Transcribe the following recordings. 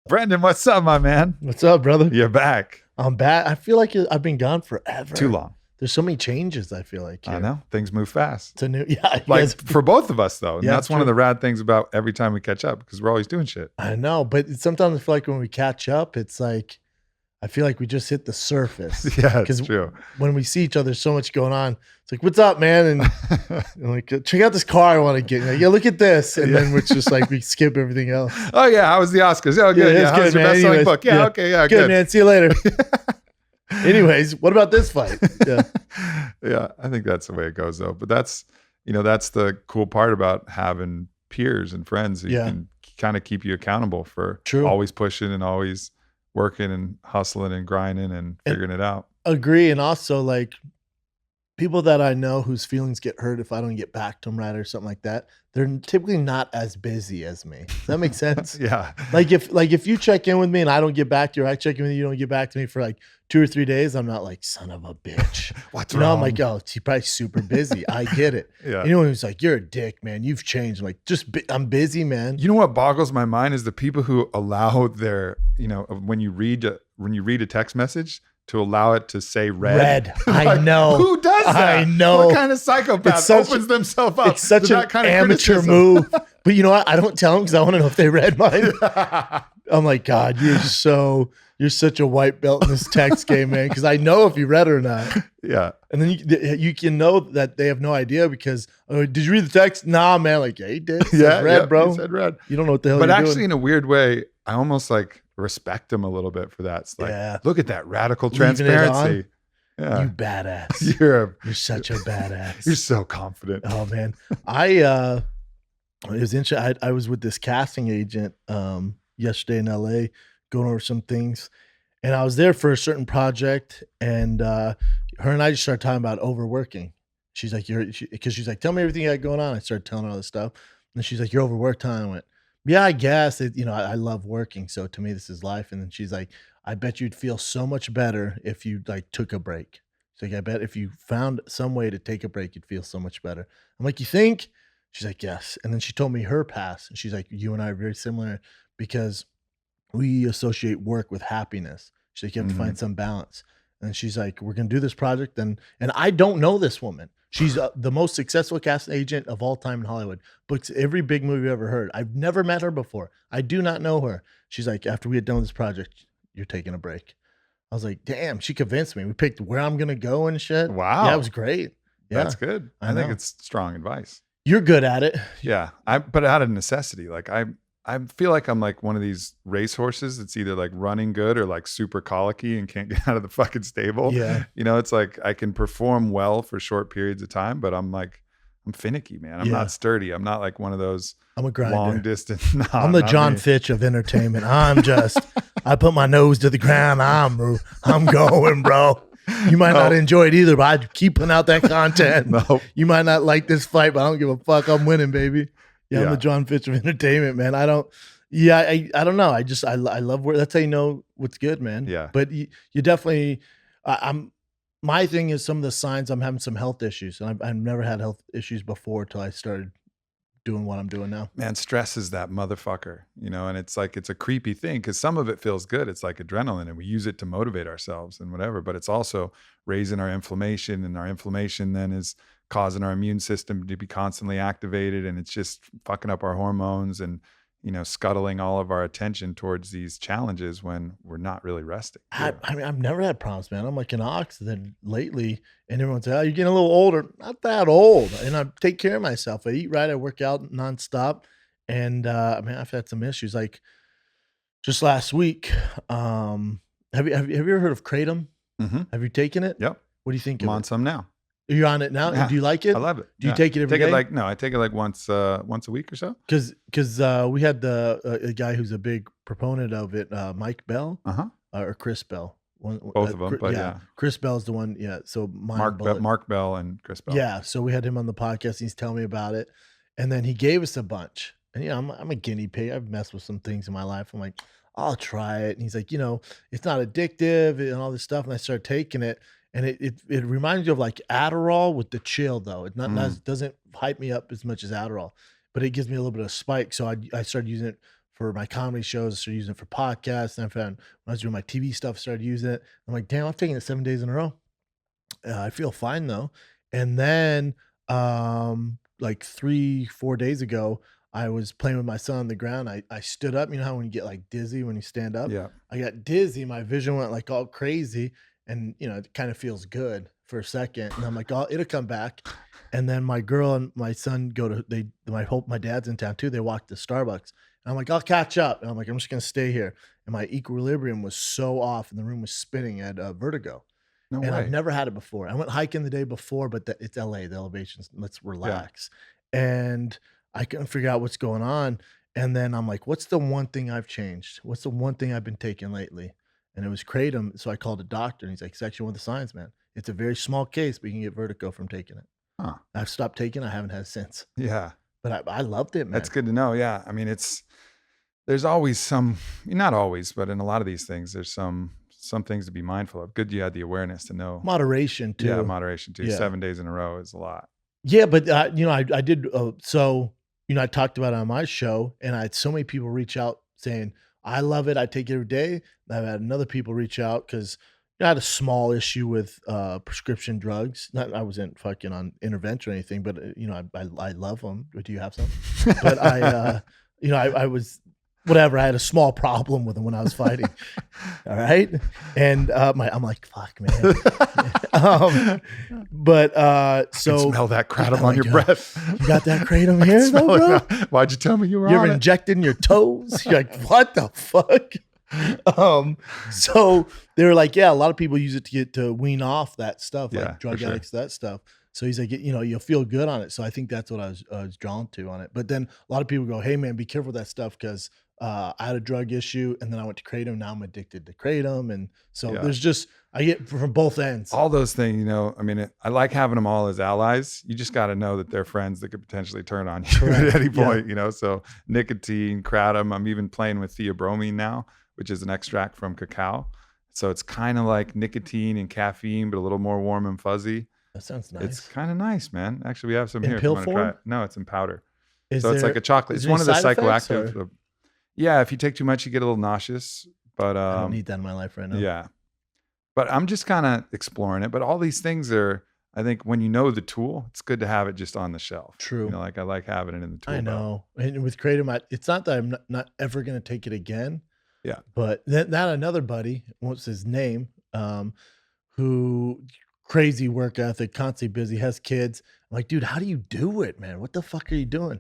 Brendan, what's up, my man? What's up, brother? You're back. I'm back. I feel like I've been gone forever. Too long. There's so many changes, I feel like. Here. I know. Things move fast. It's a new, yeah. Like for both of us, though. And Yeah, that's one of the rad things about every time we catch up because we're always doing shit. I know. But sometimes I feel like when we catch up, it's like, I feel like we just hit the surface. Yeah, it's true. When we see each other, so much going on. It's like, what's up, man? And like, check out this car I want to get. Like, yeah, look at this. And then it's just like, we skip everything else. Oh, yeah. How was the Oscars? Oh, good. Yeah, how's your best-selling book? Yeah, okay. Yeah, good. Man. See you later. Anyways, what about this fight? Yeah. Yeah, I think that's the way it goes, though. But that's the cool part about having peers and friends who can kind of keep you accountable for always pushing and always working and hustling and grinding and figuring it out. Agree. And also, like, people that I know whose feelings get hurt if I don't get back to them right or something like that, they're typically not as busy as me. Does that make sense? Yeah. Like if you check in with me and I don't get back to you, or I check in with you, you don't get back to me for like 2 or 3 days, I'm not like, son of a bitch. What's wrong? I'm like, oh, she's probably super busy. I get it. Yeah. You know, he's like, you're a dick, man. You've changed. I'm like, I'm busy, man. You know what boggles my mind is the people who allow their, when you read a text message, to allow it to say red. Like, I know. Who does that? I know. What kind of psychopath opens themselves up? It's such an kind of amateur move. But you know what? I don't tell them because I want to know if they read mine. I'm like, God, you're such a white belt in this text game, man. Because I know if you read it or not. Yeah. And then you can know that they have no idea because, oh, did you read the text? Nah, man. Like, yeah, he did. Red, bro. He said red. You don't know what the hell But you're actually, doing. in a weird way, I almost like respect him a little bit for that. It's like, look at that radical transparency. Yeah. You badass. You're such a badass. You're so confident. Oh man. It was interesting. I was with this casting agent yesterday in LA going over some things, and I was there for a certain project, and her and I just started talking about overworking. She's like, because she's like, tell me everything you got going on. I started telling her all this stuff, and she's like, you're overworked, huh? I went, yeah, I guess. I love working, so to me this is life. And then she's like, I bet you'd feel so much better if you like took a break. She's like, I bet if you found some way to take a break, you'd feel so much better. I'm like, you think? She's like, yes. And then she told me her past, and she's like, you and I are very similar because we associate work with happiness. She's like, you have to find some balance. And she's like, we're gonna do this project, and I don't know this woman. She's the most successful casting agent of all time in Hollywood. Books every big movie you've ever heard. I've never met her before. I do not know her. She's like, after we had done this project, you're taking a break. I was like, damn, she convinced me. We picked where I'm going to go and shit. Wow. Yeah, it was great. Yeah. That's good. I think it's strong advice. You're good at it. Yeah. But out of necessity, like I feel like I'm like one of these racehorses that's either like running good or like super colicky and can't get out of the fucking stable. Yeah. It's like I can perform well for short periods of time, but I'm finicky, man. I'm not sturdy. I'm not like one of those I'm a grinder. Long distance. No, I'm the John Fitch of entertainment. I put my nose to the ground. I'm going, bro. You might not enjoy it either, but I keep putting out that content. No. You might not like this fight, but I don't give a fuck. I'm winning, baby. Yeah, I'm the John Fitch of entertainment, man. I don't know. I love work. That's how you know what's good, man. Yeah. But you definitely, my thing is some of the signs I'm having some health issues, and I've never had health issues before till I started doing what I'm doing now. Man, stress is that motherfucker, and it's like, it's a creepy thing because some of it feels good. It's like adrenaline and we use it to motivate ourselves and whatever, but it's also raising our inflammation, and our inflammation then is causing our immune system to be constantly activated, and it's just fucking up our hormones and, scuttling all of our attention towards these challenges when we're not really resting. I mean, I've never had problems, man. I'm like an ox then lately, and everyone's like, oh, you're getting a little older. Not that old. And I take care of myself. I eat right. I work out nonstop. And I've had some issues. Like just last week, have you ever heard of Kratom? Mm-hmm. Have you taken it? Yep. What do you think I'm of on it? some now. You're on it now? Yeah. Do you like it? I love it. Do you take it every day? I take it like once a week or so. Because we had a guy who's a big proponent of it, Mike Bell, or Chris Bell. Both of them, but yeah. Chris Bell's the one, yeah. So Mark Bell and Chris Bell. Yeah, so we had him on the podcast, and he's telling me about it. And then he gave us a bunch. And I'm a guinea pig. I've messed with some things in my life. I'm like, I'll try it. And he's like, it's not addictive and all this stuff. And I started taking it. And it reminds you of like Adderall with the chill, though. It doesn't hype me up as much as Adderall, but it gives me a little bit of spike. So I started using it for my comedy shows. I started using it for podcasts. And I found when I was doing my TV stuff, I started using it. I'm like, damn, I'm taking it 7 days in a row. I feel fine though. And then, like 3, 4 days ago, I was playing with my son on the ground. I stood up. You know how when you get like dizzy when you stand up? Yeah. I got dizzy. My vision went like all crazy. And, it kind of feels good for a second. And I'm like, oh, it'll come back. And then my girl and my son my dad's in town too. They walk to Starbucks. And I'm like, I'll catch up. And I'm like, I'm just going to stay here. And my equilibrium was so off and the room was spinning at vertigo. No And I've way. never had it before. I went hiking the day before, but it's LA, the elevations. Let's Yeah. relax. And I couldn't figure out what's going on. And then I'm like, what's the one thing I've changed? What's the one thing I've been taking lately? And it was kratom. So I called a doctor and he's like, section 1 of the science, man. It's a very small case, but you can get vertigo from taking it. Huh. I've stopped taking it. I haven't had it since. Yeah. But I loved it, man. That's good to know. Yeah. I mean, there's always not always, but in a lot of these things, there's some things to be mindful of. Good you had the awareness to know. Moderation too. Yeah, moderation too. Yeah. 7 days in a row is a lot. Yeah, but I did. So I talked about it on my show, and I had so many people reach out saying, "I love it. I take it every day." I've had another people reach out because I had a small issue with prescription drugs. I wasn't fucking on intervention or anything, but I love them. Do you have some? But I was. Whatever, I had a small problem with them when I was fighting. All right. And I'm like, fuck, man. So I can smell that kratom I'm on like, your breath. You got that kratom I can here, smell though, bro? it now. Why'd you tell me you were You on ever it? injecting your toes? You're like, what the fuck? So they were like, yeah, a lot of people use it to wean off that stuff, Yeah, like drug for sure. addicts, that stuff. So he's like, you'll feel good on it. So I think that's what I was drawn to on it. But then a lot of people go, hey man, be careful with that stuff because I had a drug issue and then I went to kratom. Now I'm addicted to kratom. And so Yeah. there's just, I get from both ends. All those things, I mean, I like having them all as allies. You just got to know that they're friends that could potentially turn on you Correct. at any Yeah. point, So nicotine, kratom. I'm even playing with theobromine now, which is an extract from cacao. So it's kind of like nicotine and caffeine, but a little more warm and fuzzy. That sounds nice. It's kind of nice, man. Actually, we have some In here. If you pill want to try form? it. No, it's in powder. Is So it's like a chocolate. is It's there one of any the side effects, psychoactive. or- Yeah, if you take too much, you get a little nauseous. But I don't need that in my life right now. yeah. But I'm just kind of exploring it. But all these things are, I think, when you know the tool, it's good to have it just on the shelf. True. Like I like having it in the tool I belt. know. And with kratom, it's not that I'm not ever going to take it again. Yeah. But that another buddy, what's his name, who crazy work ethic, constantly busy, has kids. I'm like, dude, how do you do it, man? What the fuck are you doing?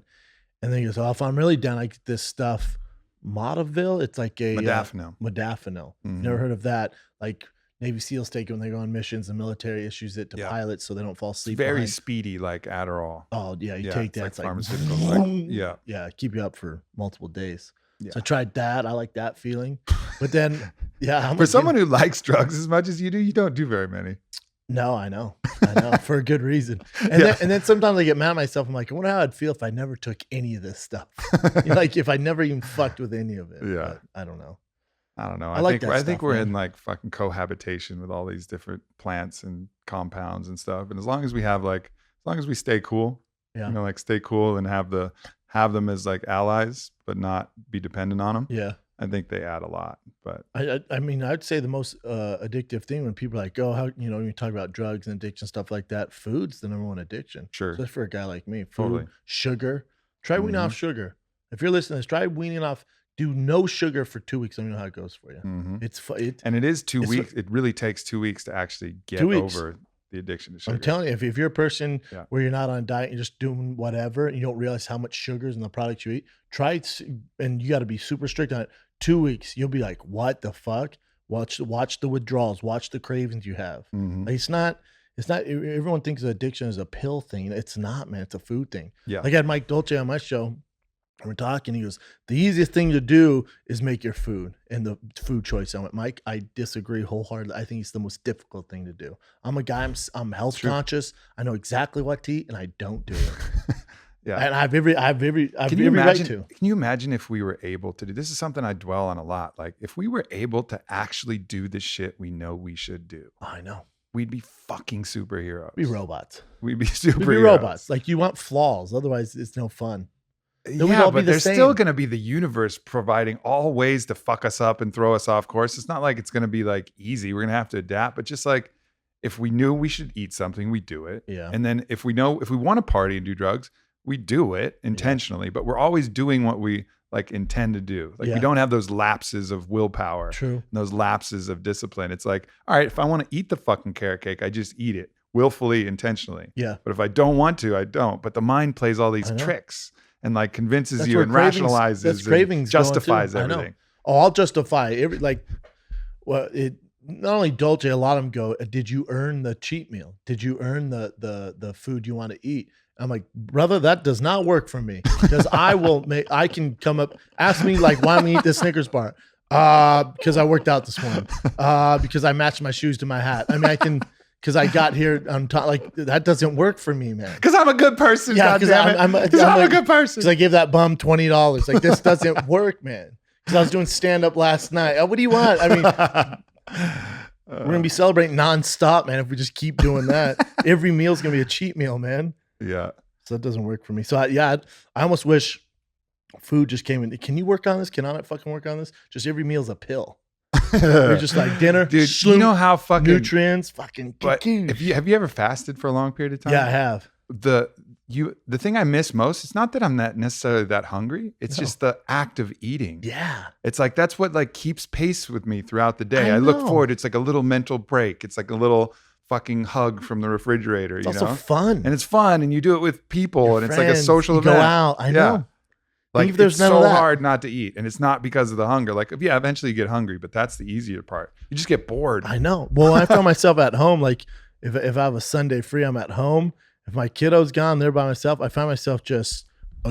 And then he goes, oh, if I'm really down, I get this stuff, Modafinil. It's like a Modafinil. Modafinil. Mhm. Never heard of that. Like Navy SEALs take it when they go on missions. The military issues it to Yeah. pilots so they don't fall It's asleep. very behind. speedy, like Adderall. Oh yeah, you Yeah, take it's that. like It's like pharmaceuticals, like- yeah. yeah, keep you up for multiple days. Yeah. So I tried that. I like that feeling. But then, yeah, I'm For like, someone who likes drugs as much as you do, you don't do very many. no, I know, for a good reason. And Yeah. then sometimes I get mad at myself. I'm like, I wonder how I'd feel if I never took any of this stuff. Like if I never even fucked with any of it. Yeah. But I don't know. I don't know. I like think that I think stuff, we're man. in like fucking cohabitation with all these different plants and compounds and stuff. And as long as we have as long as we stay cool, Yeah. like stay cool and have them as like allies, but not be dependent on them. Yeah. I think they add a lot. But I mean, I'd say the most addictive thing when people are like, oh, how, when you talk about drugs and addiction, stuff like that, food's the number one addiction. Sure. Especially for a guy like me. Food, Totally. sugar. Try weaning off sugar. If you're listening to this, try weaning off. Do no sugar for 2 weeks. Let me know how it goes for you. Mhm. And it is 2 it's- weeks. It really takes 2 weeks to actually get 2 weeks. over the addiction to sugar. I'm telling you, if you're a person Yeah. where you're not on a diet, you're just doing whatever, and you don't realize how much sugar is in the products you eat, try it, and you got to be super strict on it. 2 weeks, you'll be like, what the fuck? Watch the withdrawals, watch the cravings you have. Mhm. Like, it's not. Everyone thinks addiction is a pill thing. It's not, man. It's a food thing. Yeah. Like I had Mike Dolce on my show. And we're talking. He goes, the easiest thing to do is make your food and the food choice. I went, Mike, I disagree wholeheartedly. I think it's the most difficult thing to do. I'm a guy. I'm health True. conscious. I know exactly what to eat, and I don't do it. Yeah. And I have every Can you right imagine? to. Can you imagine if we were able to do this? Is something I dwell on a lot. Like if we were able to actually do the shit we know we should do, I know. we'd be fucking superheroes. Be robots. We'd be superheroes. We'd be robots. Like you want flaws, otherwise it's no fun. Then we'd Yeah, all be but the there's same. still going to be the universe providing all ways to fuck us up and throw us off course. It's not like it's going to be like easy. We're going to have to adapt, but just like if we knew we should eat something, we do it. Yeah. And then if we want to party and do drugs, we do it intentionally, but we're always doing what we like intend to do. Like we don't have those lapses of willpower, True. those lapses of discipline. It's like, all right, if I want to eat the fucking carrot cake, I just eat it willfully, intentionally. Yeah. But if I don't want to, I don't. But the mind plays all these tricks and like convinces you and rationalizes and justifies everything. Oh, I'll justify it. Not only Dolce, a lot of them go, did you earn the cheat meal? Did you earn the food you want to eat? I'm like, brother, that does not work for me because I can come up, ask me like, why don't we eat this Snickers bar? Because I worked out this morning. Because I matched my shoes to my hat. I mean, because I got here on time. Like that doesn't work for me, man. Because I'm a good person. Yeah, because I'm a good person. Because I gave that bum $20. Like this doesn't work, man. Because I was doing stand up last night. What do you want? I mean, we're gonna be celebrating nonstop, man. If we just keep doing that, every meal's gonna be a cheat meal, man. Yeah. So that doesn't work for me. So I almost wish food just came in. Can you work on this? Can I not fucking work on this? Just every meal's a pill. You're just like dinner, dude. You know how fucking nutrients, fucking. But have you ever fasted for a long period of time? Yeah, I have. The thing I miss most, it's not that I'm not necessarily that hungry. It's just the act of eating. Yeah. It's like that's what like keeps pace with me throughout the day. I look forward. It's like a little mental break. It's like a little fucking hug from the refrigerator. It's also fun. And it's fun, and you do it with people, Your and friends, it's like a social event. Go out. I know. Yeah. Like there's it's none so of that. hard not to eat, and it's not because of the hunger. Like, yeah, eventually you get hungry, but that's the easier part. You just get bored. I know. Well, I found myself at home. Like, if I have a Sunday free, I'm at home. If my kiddo's gone, they're by myself. I find myself just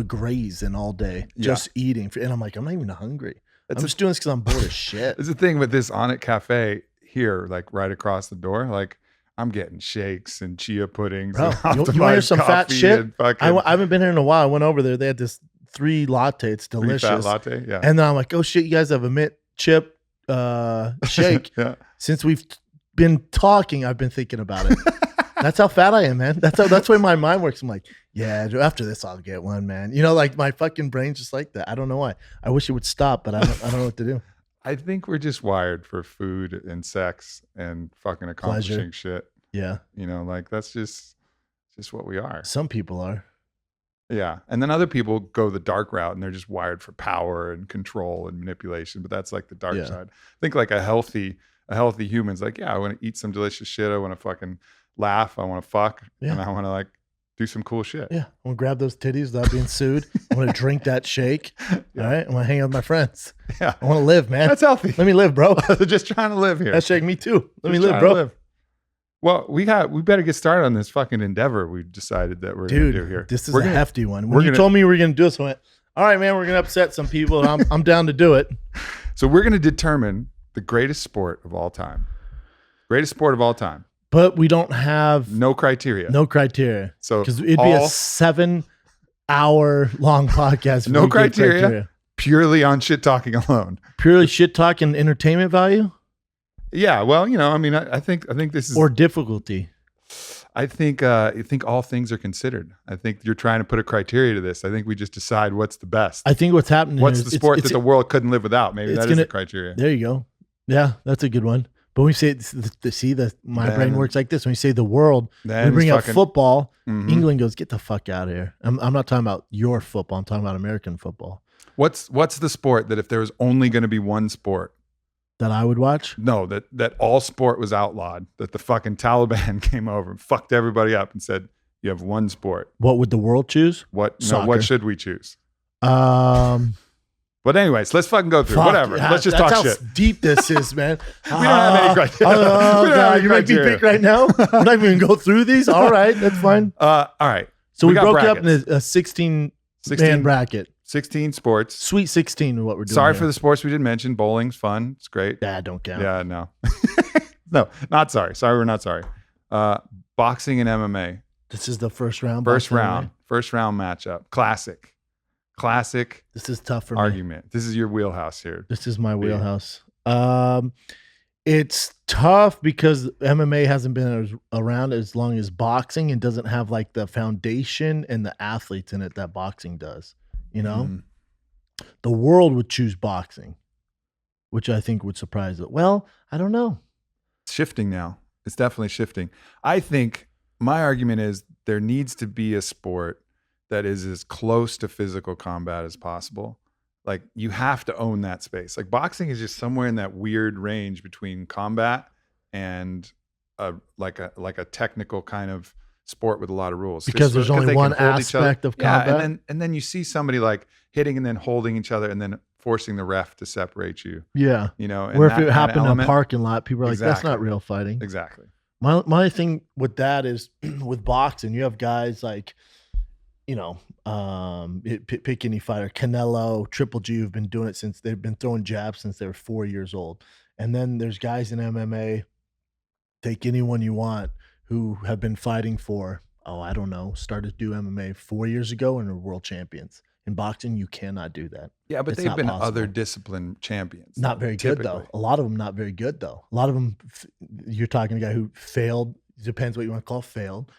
grazing all day, just eating, and I'm like, I'm not even hungry. I'm just doing this because I'm bored as shit. It's the thing with this On It Cafe here, like right across the door, like. I'm getting shakes and chia puddings. Bro, and you want to hear some fat shit? I I haven't been here in a while. I went over there. They had this 3 latte. It's delicious. 3 fat latte, yeah. And then I'm like, oh shit, you guys have a mint chip shake. Yeah. Since we've been talking, I've been thinking about it. That's how fat I am, man. That's the way my mind works. I'm like, yeah, after this, I'll get one, man. You know, like my fucking brain's just like that. I don't know why. I wish it would stop, but I don't know what to do. I think we're just wired for food and sex and fucking accomplishing shit. Yeah. You know, like that's just what we are. Some people are. Yeah. And then other people go the dark route and they're just wired for power and control and manipulation. But that's like the dark side. I think like a healthy human's like, yeah, I want to eat some delicious shit. I want to fucking laugh. I want to fuck. Yeah. And I want to like do some cool shit. Yeah. I want to grab those titties without being sued. I want to drink that shake. Yeah. All right. I want to hang out with my friends. Yeah. I want to live, man. That's healthy. Let me live, bro. Just trying to live here. That shake me too. Let me live, bro. Well, we better get started on this fucking endeavor we decided that we're going to do here. This is a hefty one. When you told me we were going to do this, I went, all right, man, we're going to upset some people, and I'm down to do it. So we're going to determine the greatest sport of all time. Greatest sport of all time. But we don't have no criteria. So because it'd be a 7-hour long podcast. No criteria. Purely on shit talking alone. Purely shit talking entertainment value. Yeah, well, you know, I mean, I think this is or difficulty. I think all things are considered. I think you're trying to put a criteria to this. I think we just decide what's the best. I think what's happening. What's the sport that the world couldn't live without? Maybe that is the criteria. There you go. Yeah, that's a good one. But when we say my brain works like this. When we say the world, we bring up football. Mm-hmm. England goes, get the fuck out of here. I'm not talking about your football. I'm talking about American football. What's the sport that if there was only going to be one sport that I would watch? No, that all sport was outlawed. That the fucking Taliban came over and fucked everybody up and said, "You have one sport." What would the world choose? What should we choose? But anyways, let's fucking go through whatever. Let's just talk shit. That's how deep this is, man. We don't have any criteria. Oh God, you might be big right now. We're not even gonna go through these. All right, that's fine. All right. So we broke up in a 16 man bracket. 16 sports. Sweet 16 is what we're doing. Sorry for the sports we didn't mention. Bowling's fun. It's great. Yeah, don't count. Yeah, no. No, not sorry. Sorry, we're not sorry. Boxing and MMA. This is the first round. First round matchup. Classic. This is tough for me. Argument. This is your wheelhouse here. This is my wheelhouse. It's tough because MMA hasn't been around as long as boxing and doesn't have like the foundation and the athletes in it that boxing does. you know? Mhm. The world would choose boxing, which I think would surprise it. Well, I don't know. It's shifting now. It's definitely shifting. I think my argument is there needs to be a sport that is as close to physical combat as possible. Like you have to own that space. Like boxing is just somewhere in that weird range between combat and like a technical kind of sport with a lot of rules. Because there's only they can one hold each other. aspect of Yeah, combat. and then you see somebody like hitting and then holding each other and then forcing the ref to separate you. Yeah. You know, and Where if that it kind of happened in a element. parking lot, people are like, that's not Exactly. real fighting. Exactly. My thing with that is with boxing, you have guys like, pick any fighter, Canelo, Triple G, who've been doing it since they've been throwing jabs since they were 4 years old. And then there's guys in MMA, take anyone you want, who have been fighting for, I don't know, started to do MMA 4 years ago and are world champions. In boxing, you cannot do that. Yeah, but It's they've not been possible. other discipline champions. Not though, very good, though. typically. A lot of them not very good, though. A lot of them, you're talking to a guy who failed, depends what you want to call failed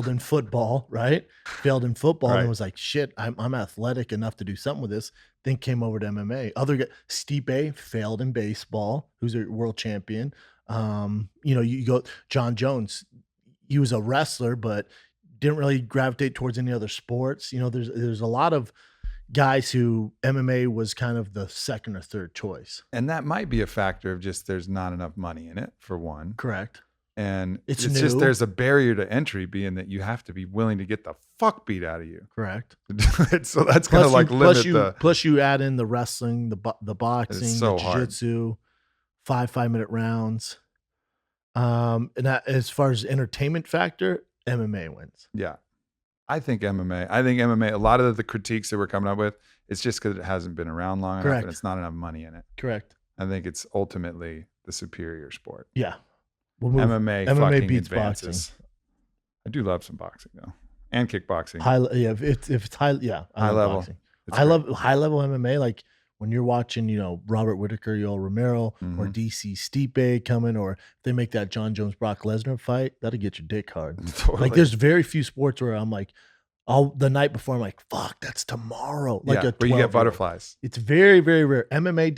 in football, right? Failed in football Right. and was like, shit, I'm athletic enough to do something with this. Then came over to MMA. Other guy, Stipe, failed in baseball, who's a world champion. You go, John Jones, he was a wrestler, but didn't really gravitate towards any other sports. There's a lot of guys who MMA was kind of the second or third choice. And that might be a factor of just there's not enough money in it, for one. Correct. And It's just new. there's a barrier to entry being that you have to be willing to get the fuck beat out of you. Correct. So that's going to like limit the. Plus you add in the wrestling, the boxing, so the hard. jiu-jitsu, 5-minute rounds. And that, as far as entertainment factor, MMA wins. Yeah. I think MMA, a lot of the critiques that we're coming up with, it's just because it hasn't been around long enough Correct. and it's not enough money in it. Correct. I think it's ultimately the superior sport. Yeah. We'll move. MMA MMA fucking beats advances. I do love some boxing though, and kickboxing. If it's high, yeah. I High love level. boxing. It's I great. love high level MMA. Like when you're watching, Robert Whitaker, Yoel Romero, or Mhm. DC Stipe coming, or if they make that John Jones Brock Lesnar fight, that'll get your dick hard. Totally. Like there's very few sports where I'm like, the night before I'm like, fuck, that's tomorrow. Like yeah, a where you get 12-year-old. butterflies. It's very, very rare. MMA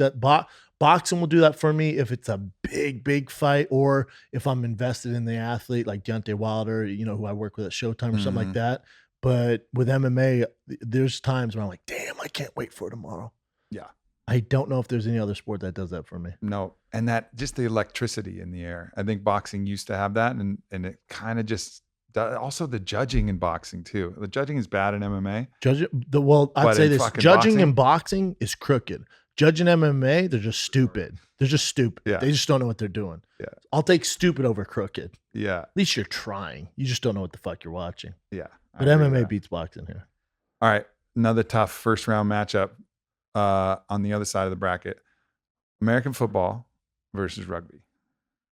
boxing will do that for me if it's a big fight, or if I'm invested in the athlete like Deontay Wilder, who I work with at Showtime or something like Mhm. that. But with MMA, there's times where I'm like, damn, I can't wait for tomorrow. Yeah. I don't know if there's any other sport that does that for me. No, and that just the electricity in the air. I think boxing used to have that, and it kind of just also the judging in boxing too. The judging is bad in MMA. I'd But say in this: fucking judging boxing? in boxing is crooked. Judging MMA, they're just stupid. They're just stupid. Yeah. They just don't know what they're doing. Yeah. I'll take stupid over crooked. Yeah, At least you're trying. You just don't know what the fuck you're watching. yeah. I But agree with MMA that. beats boxing here. All right, another tough first round matchup on the other side of the bracket: American football versus rugby.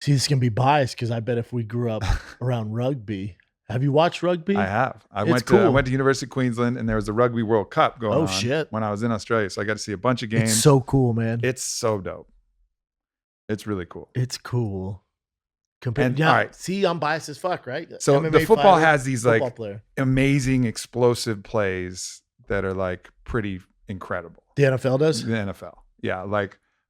See, this can be biased because I bet if we grew up around rugby, have you watched rugby? I have. I It's went cool. to University of Queensland, and there was a Rugby World Cup going Oh, on shit. when I was in Australia. So I got to see a bunch of games. It's so cool, man. It's so dope. It's really cool. It's cool. And, Yeah, all right. see, I'm biased as fuck, right? So MMA the football fighter, has these football like player. amazing explosive plays that are like pretty incredible. The NFL does. The NFL. Yeah.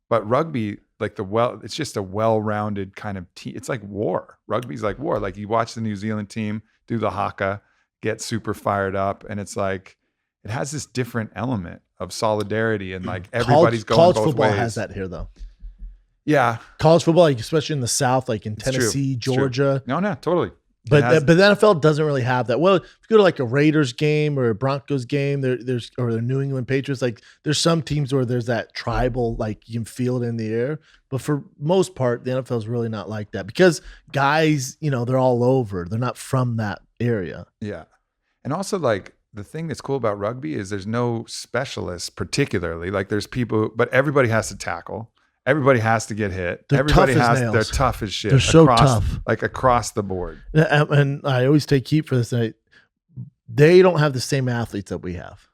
But rugby, it's just a well-rounded kind of team. It's like war. Rugby's like war. Like you watch the New Zealand team do the haka, get super fired up. And it's like, it has this different element of solidarity and like everybody's going college both football ways. has that here though. Yeah. College football, like especially in the South, like in It's true. Tennessee, It's true. Georgia. No, totally. But the NFL doesn't really have that. Well, if you go to like a Raiders game or a Broncos game, there's or the New England Patriots, like there's some teams where there's that tribal, like you can feel it in the air. But for most part, the NFL is really not like that because guys, they're all over. They're not from that area. Yeah. And also like the thing that's cool about rugby is there's no specialists particularly. Like there's people, but everybody has to tackle. Everybody has to get hit. They're Everybody tough as has. nails. They're tough as shit. They're so tough. like across the board. And I always take heat for this. They don't have the same athletes that we have.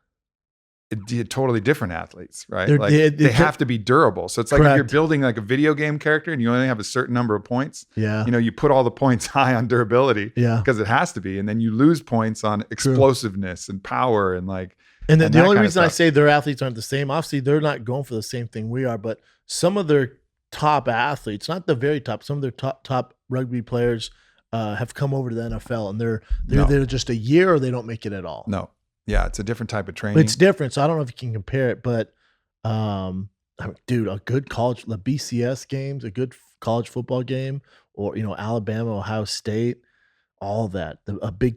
Totally different athletes, right? They're- Like they- they have to be durable. So it's like if you're Correct. building like a video game character and you only have a certain number of points, Yeah. you put all the points high on durability Yeah. because it has to be, and then you lose points on explosiveness and power and like And and the that only kind of reason I stuff. say their athletes aren't the same, obviously they're not going for the same thing we are, but some of their top athletes, not the very top, some of their top rugby players have come over to the NFL, and they're No. there just a year or they don't make it at all. No. Yeah, it's a different type of training. It's different, so I don't know if you can compare it, but dude, a good college, the BCS games, a good college football game, or Alabama, Ohio State, all that. A Big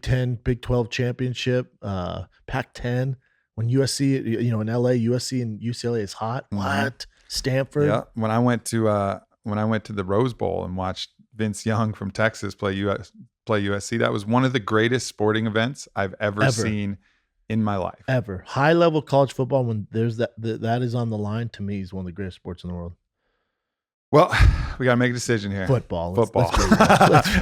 10, Big 12 championship, Pac-10. When USC, in LA, USC and UCLA is hot. Mhm. What? Stanford? Yeah. When I went to the Rose Bowl and watched Vince Young from Texas play USC, that was one of the greatest sporting events I've ever seen in my life. Ever. High level college football, when there's that is on the line, to me is one of the greatest sports in the world. Well, we got to make a decision here. Football.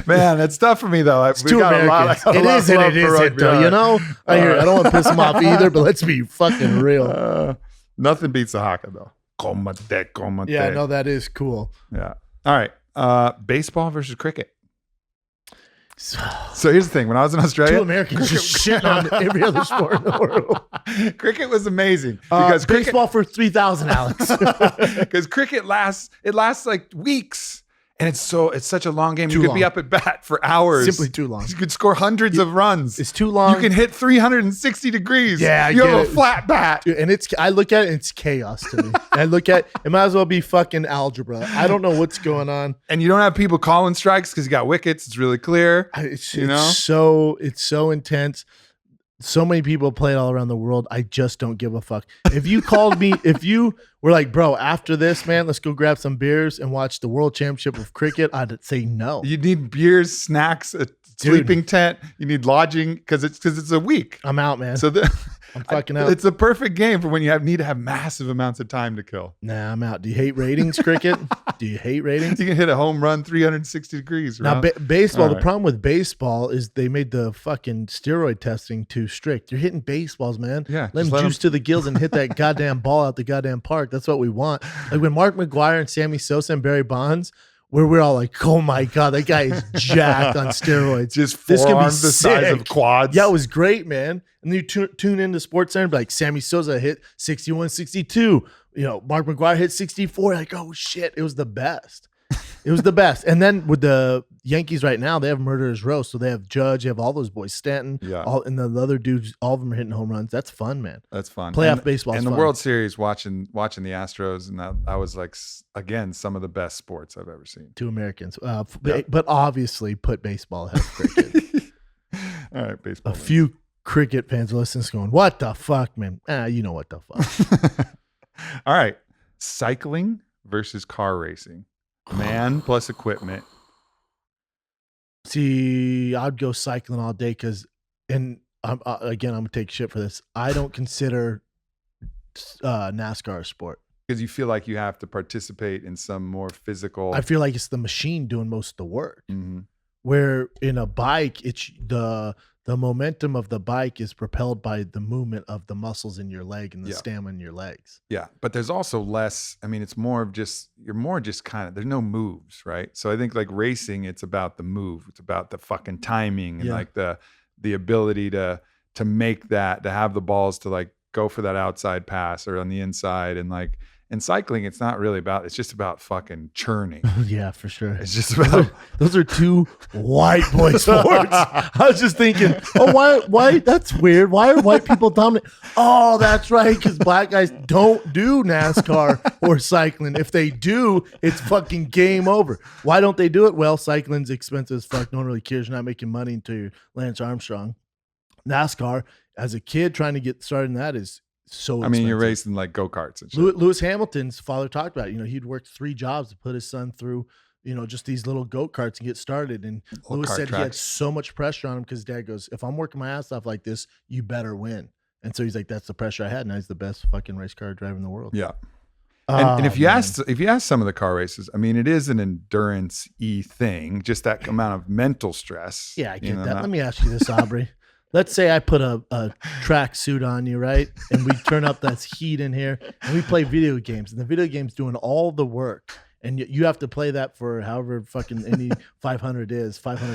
Man, it's tough for me though. It's too Americans. It is and it isn't though, I don't want to piss them off either, but let's be fucking real. Nothing beats the haka though. Yeah, no, that is cool. Yeah. All right. Baseball versus cricket. So here's the thing. When I was in Australia, two Americans just shit on every other sport in the world. Cricket was amazing because baseball for 3,000, Alex. Because cricket lasts like weeks. And it's such a long game. Too You could long. be up at bat for hours. Simply too long. You could score hundreds of runs. It's too long. You can hit 360 degrees. Yeah, you have a flat bat. Dude, and I look at it, it's chaos to me. I look at it might as well be fucking algebra. I don't know what's going on. And you don't have people calling strikes because you got wickets. It's really clear. It's so intense. So many people play it all around the world. I just don't give a fuck. If you called me, if you were like, bro, after this, man, let's go grab some beers and watch the World Championship of Cricket, I'd say no. You need beers, snacks, a sleeping tent. You need lodging because it's a week. I'm out, man. So I'm fucking out. It's a perfect game for when you need to have massive amounts of time to kill. Nah, I'm out. Do you hate ratings, cricket? Do you hate ratings? You can hit a home run 360 degrees. Now, baseball, All the problem with baseball is they made the fucking steroid testing too strict. You're hitting baseballs, man. Yeah, Let them juice to the gills and hit that goddamn ball out the goddamn park. That's what we want. Like when Mark McGwire and Sammy Sosa and Barry Bonds, where we're all like, oh my God, that guy is jacked on steroids. Just forearms the size of quads. Yeah, it was great, man. And then you tune into Sports Center, like Sammy Sosa hit 61, 62. Mark McGwire hit 64. Like, oh shit, it was the best. It was the best. And then with the Yankees right now, they have Murderers Row. So they have Judge, they have all those boys, Stanton, and the other dudes, all of them are hitting home runs. That's fun, man. That's fun. Playoff baseball and fun. the World Series, watching the Astros, and that was like, again, some of the best sports I've ever seen. Two Americans. But obviously put baseball ahead of cricket. All right, baseball. A few cricket fans listening going, what the fuck, man? You know what the fuck. All right. Cycling versus car racing. Man plus equipment. See, I'd go cycling all day because, and I'm gonna take shit for this. I don't consider NASCAR a sport because you feel like you have to participate in some more physical. I feel like it's the machine doing most of the work. Mm-hmm. Where in a bike, it's the momentum of the bike is propelled by the movement of the muscles in your leg and the stamina in your legs. Yeah, but there's also less. I mean, it's more of you're more just kind of, there's no moves, right? So I think like racing, it's about the move. It's about the fucking timing and like the ability to make that, to have the balls to like go for that outside pass or on the inside. And like in cycling, it's not really about, it's just about fucking churning. Yeah, for sure. It's just about those are two white boy sports. I was just thinking, why that's weird. Why are white people dominant? Oh, that's right, because black guys don't do NASCAR or cycling. If they do, it's fucking game over. Why don't they do it? Well, cycling's expensive as fuck. No one really cares. You're not making money until you're Lance Armstrong. NASCAR, as a kid trying to get started in that, is so expensive. I mean, you're racing like go-karts and shit. Lewis Hamilton's father talked about it. He'd worked 3 jobs to put his son through, just these little go-karts and get started. And Lewis said he had so much pressure on him because dad goes, if I'm working my ass off like this, you better win. And so he's like, that's the pressure I had. Now he's the best fucking race car driver in the world. Yeah. And if you ask some of the car races, I mean, it is an endurance-y thing, just that amount of mental stress. Yeah, I get that. Let me ask you this, Aubrey. Let's say I put a track suit on you, right? And we turn up that heat in here and we play video games, and the video game's doing all the work. And you have to play that for however fucking any 500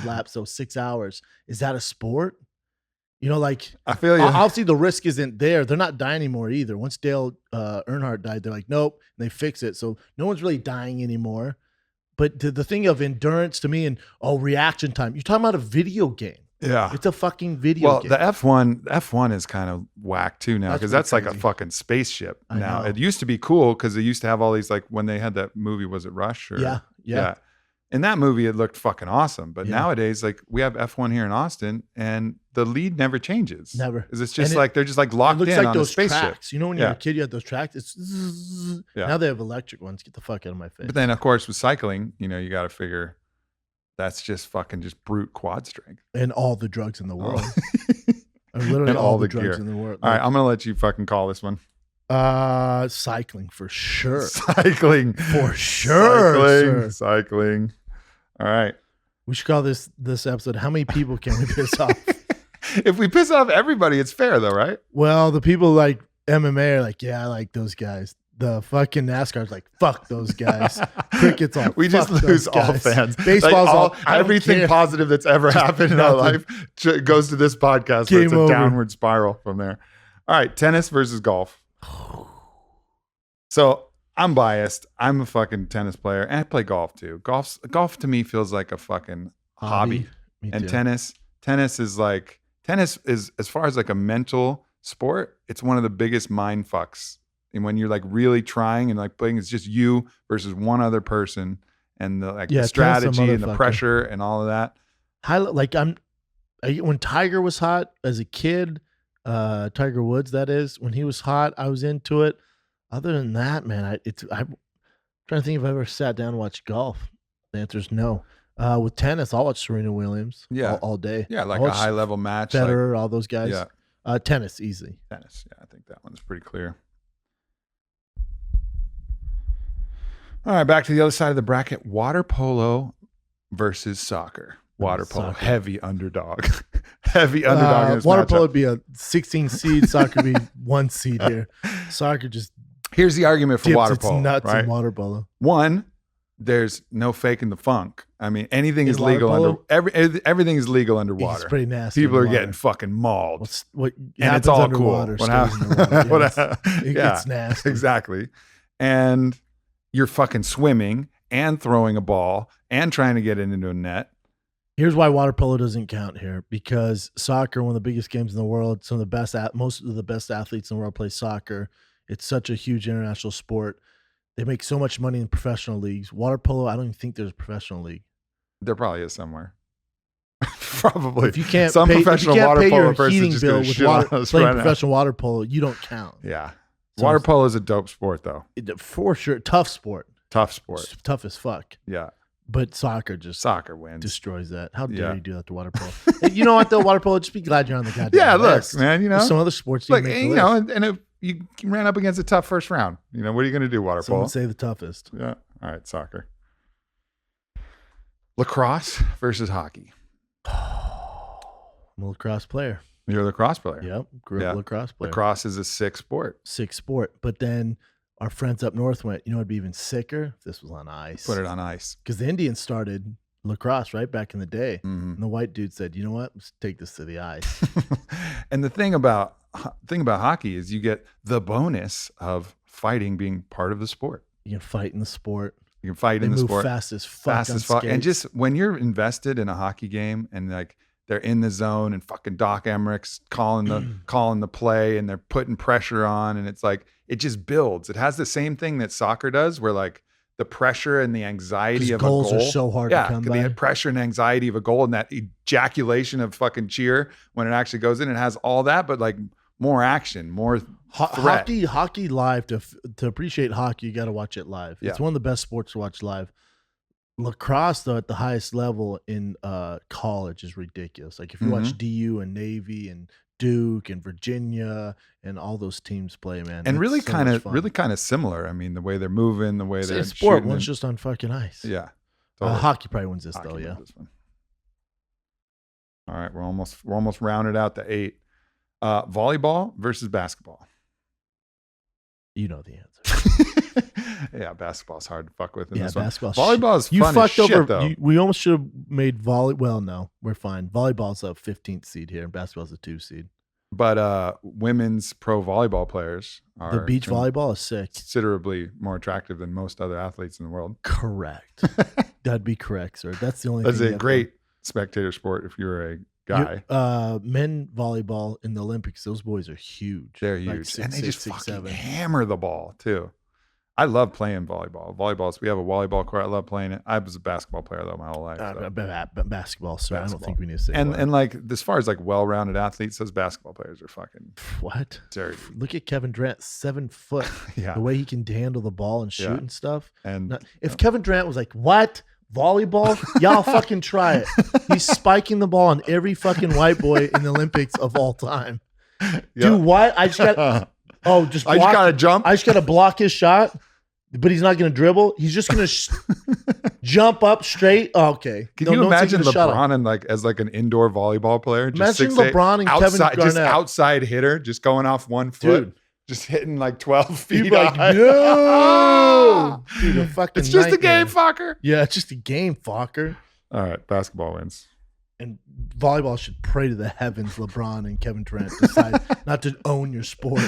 laps, so 6 hours. Is that a sport? You know, like I feel you. obviously the risk isn't there. They're not dying anymore either. Once Dale Earnhardt died, they're like, nope, and they fix it. So no one's really dying anymore. But the thing of endurance to me and reaction time, you're talking about a video game. Yeah. It's a fucking video game. The F1 is kind of whack too now because that's like a crazy. fucking spaceship I now. know. It used to be cool because they used to have all these, like when they had that movie, was it Rush? Or, Yeah. In that movie, it looked fucking awesome. But Yeah. nowadays, like we have F1 here in Austin and the lead never changes. Never. 'Cause it's just And like, they're just like It locked looks in like on a those spaceship. tracks. You know, when you were Yeah. a kid, you had those tracks. It's zzz. Yeah. Now they have electric ones. Get the fuck out of my face. But then of course with cycling, you know, you got to figure that's just fucking just brute quad strength. And all the drugs in the world. Oh. Literally And all the gear. drugs in the world. All right, I'm going to let you fucking call this one. Cycling for sure. Cycling. For sure. Cycling. All right. We should call this episode, how many people can we piss off? If we piss off everybody, it's fair though, right? Well, the people like MMA are like, yeah, I like those guys. The fucking NASCAR's like, fuck those guys. Cricket's all, We just fuck lose those all guys. fans. Baseball's Like, all, I don't everything care. positive that's ever happened in our nothing. life goes to this podcast where it's Game a over. downward spiral from there. All right, tennis versus golf. So I'm biased. I'm a fucking tennis player and I play golf too. Golf to me feels like a fucking hobby. Me And too. tennis is as far as like a mental sport, it's one of the biggest mind fucks. And when you're like really trying and like playing, it's just you versus one other person and the Yeah, the tennis, a strategy and the motherfucker. pressure and all of that. When Tiger was hot as a kid, Tiger Woods, that is, when he was hot, I was into it. Other than that, man, I'm trying to think if I ever sat down and watched golf. The answer is no. With tennis, I'll watch Serena Williams all day. Yeah, like I'll a watch high level match. Federer, all those guys. Yeah. Tennis, easy. Tennis. Yeah, I think that one's pretty clear. All right, back to the other side of the bracket. Water polo versus soccer. Water polo, Soccer. heavy underdog. Heavy underdog in this Water matchup. polo would be a 16 seed. Soccer would be 1 seed here. Soccer just Here's the argument for dips water its polo. nuts Right? in water polo. One, there's no faking the funk. I mean, anything In is water legal polo? everything is legal It's underwater. pretty nasty. People are underwater. getting fucking mauled. What And happens it's all underwater cool. stays underwater. Yeah, it yeah, gets nasty. exactly. And you're fucking swimming and throwing a ball and trying to get it into a net. Here's why water polo doesn't count here, because soccer, one of the biggest games in the world, most of the best athletes in the world play soccer. It's such a huge international sport. They make so much money in professional leagues. Water polo, I don't even think there's a professional league. There probably is somewhere. Probably. If you can't Some pay, if you professional can't water pay polo your person heating just bill gonna with shit on us playing right now. professional water polo, you don't count. Yeah. So Water polo is a dope sport though. For sure, tough sport. Tough sport. It's tough as fuck. Yeah. But soccer just Soccer wins. destroys that. How dare Yeah. you do that to water polo? And you know what though, water polo, just be glad you're on the goddamn Yeah, look, list. man, you know. There's some other sports you Look, can make and, the you know, list. and if you ran up against a tough first round, you know, what are you going to do, water Some polo? would say the toughest. Yeah. All right, soccer. Lacrosse versus hockey. I'm a lacrosse player. You're a lacrosse player. Yep. Grew Yeah. up lacrosse player. Lacrosse is a sick sport. Sick sport. But then our friends up north went, you know, it'd be even sicker if this was on ice. Put it on ice. Because the Indians started lacrosse right back in the day. Mhm. And the white dude said, you know what? Let's take this to the ice. And the thing about hockey is you get the bonus of fighting being part of the sport. You can fight in the sport. You can fight They in the move sport fast as fuck. fast on as fuck. And skates. just when you're invested in a hockey game and like they're in the zone and fucking Doc Emmerich's calling the play and they're putting pressure on and it's like it just builds. It has the same thing that soccer does where like the pressure and the anxiety 'Cause of goals a goal are so hard yeah, to come the by. pressure and anxiety of a goal and that ejaculation of fucking cheer when it actually goes in. It has all that, but like more action, more threat. Hockey live, to appreciate hockey, you got to watch it live. Yeah. It's one of the best sports to watch live. Lacrosse, though, at the highest level in college is ridiculous. Like if you watch DU and Navy and Duke and Virginia and all those teams play, man. And it's really so kind much of fun. similar. I mean, the way they're moving, the way they're Same sport. shooting One's and- just on fucking ice. yeah. Totally. Hockey probably wins this Hockey though. wins Yeah. this one. All right, we're almost rounded out to 8. Volleyball versus basketball. You know the answer. Yeah, basketball's hard to fuck with in Yeah, this one. basketball. Volleyball is You fun fucked as shit, over. though. We almost should have made volley. Well, no, we're fine. Volleyball's a 15th seed here, and basketball's a 2 seed. But women's pro volleyball players are The beach volleyball is sick. considerably more attractive than most other athletes in the world. Correct. That'd be correct, sir. That's the only. That's thing a great spectator sport if you're a guy. Men volleyball in the Olympics, those boys are huge. They're Like huge. 6'6", And they just 6'7". fucking hammer the ball too. I love playing volleyball. We have a volleyball court. I love playing it. I was a basketball player though my whole life. So. Basketball, sir. I don't Basketball. think we need to say And like as far as like well-rounded athletes, those basketball players are fucking what? dirty. Look at Kevin Durant, 7 foot. Yeah. The way he can handle the ball and shoot and stuff. And If Kevin Durant was like, what? Volleyball? Y'all fucking try it. He's spiking the ball on every fucking white boy in the Olympics of all time. Dude, what? I just got I just gotta jump. I just gotta block his shot, but he's not gonna dribble. He's just gonna jump up straight. Oh, okay. Can you imagine LeBron and like as like an indoor volleyball player? Just Imagine 6'8", LeBron and Kevin outside, just Garnett. outside hitter, just going off 1 foot, Dude. just hitting like 12 feet. He'd be like, high. no. Dude, a fucking It's just a nightmare. game, fucker. Yeah, it's just a game, fucker. All right, basketball wins. And volleyball should pray to the heavens, LeBron and Kevin Durant decide not to own your sport.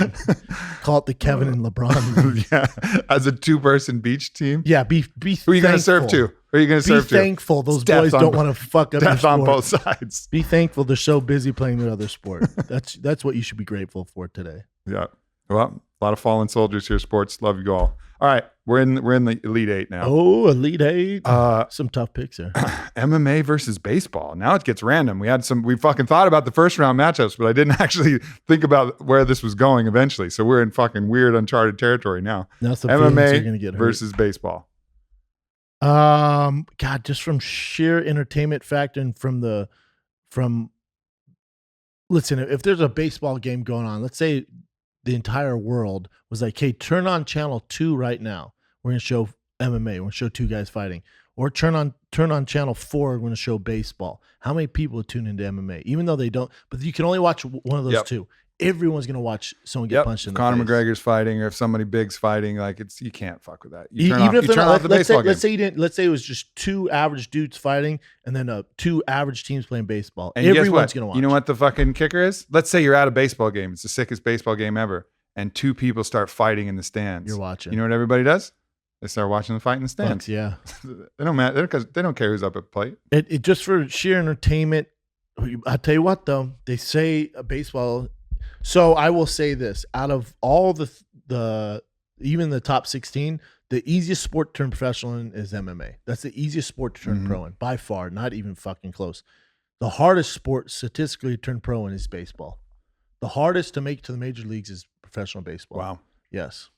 Call it the Kevin and LeBron. Yeah, as a 2-person beach team. Yeah, be Who are you going to serve to? Who are you going to serve Be to? thankful those Death boys on don't bo- want to fuck up your Death sport. on both sides. Be thankful they're so busy playing their other sport. That's what you should be grateful for today. Yeah. Well, a lot of fallen soldiers here, sports. Love you all. All right, we're in the Elite Eight now. Oh, Elite Eight. Some tough picks there. MMA versus baseball. Now it gets random. We fucking thought about the first round matchups, but I didn't actually think about where this was going eventually. So we're in fucking weird uncharted territory now. Now some feelings are gonna MMA get hurt. versus baseball. God, just from sheer entertainment factor and listen, if there's a baseball game going on, let's say the entire world was like, hey, turn on channel 2 right now. We're gonna show MMA. We're gonna show 2 guys fighting. Or turn on channel 4, we're gonna show baseball. How many people would tune into MMA? Even though they don't, but you can only watch one of those two. Everyone's gonna watch someone get punched in the Conor face. McGregor's fighting, or if somebody big's fighting, like you can't fuck with that. Even if they're not, let's say it was just 2 average dudes fighting, and then 2 average teams playing baseball. And guess Everyone's what? gonna watch. You know what the fucking kicker is? Let's say you're at a baseball game. It's the sickest baseball game ever, and 2 people start fighting in the stands. You're watching. You know what everybody does? They start watching the fight in the stands. Bucks, yeah. They don't matter because they don't care who's up at plate. It just for sheer entertainment. I tell you what, though, they say baseball. So I will say this: out of all the even the top 16, the easiest sport to turn professional in is MMA. That's the easiest sport to turn pro in by far, not even fucking close. The hardest sport statistically to turn pro in is baseball. The hardest to make it to the major leagues is professional baseball. Wow. Yes.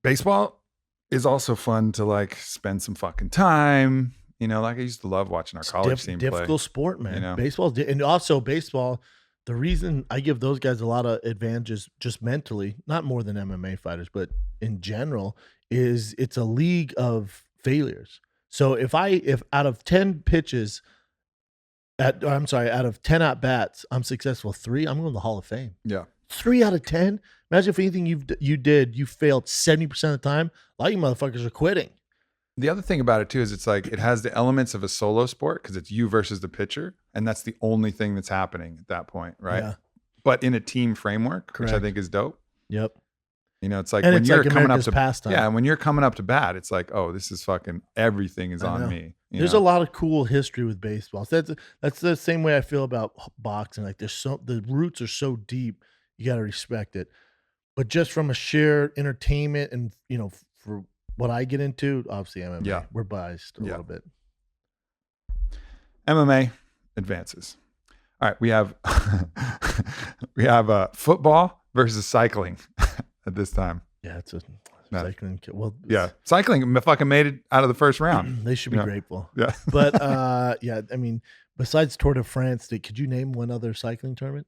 Baseball is also fun to like spend some fucking time. You know, like I used to love watching our college team play. Difficult sport, man. You know? Baseball, and also baseball. The reason I give those guys a lot of advantages just mentally, not more than MMA fighters, but in general, is it's a league of failures. So if out of 10 pitches, out of 10 at bats, I'm successful 3, I'm going to the Hall of Fame. Yeah. 3 out of 10. Imagine if anything you failed 70% of the time. A lot of you motherfuckers are quitting. The other thing about it too is it's like it has the elements of a solo sport because it's you versus the pitcher, and that's the only thing that's happening at that point, right? Yeah. But in a team framework, which I Correct. think is dope. Yep. You know, it's like And when it's you're like coming up America's to pastime. yeah, when you're coming up to bat, it's like, oh, this is fucking everything is I on know. me. There's a lot of cool history with baseball. So that's the same way I feel about boxing. Like the roots are so deep, you got to respect it. But just from a sheer entertainment and for what I get into, obviously MMA. Yeah. We're biased a little bit. MMA advances. All right, we have football versus cycling at this time. Yeah, it's a No. cycling. Well, Yeah, cycling fucking made it out of the first round. they should be Yeah. grateful. Yeah, But yeah, I mean, besides Tour de France, could you name one other cycling tournament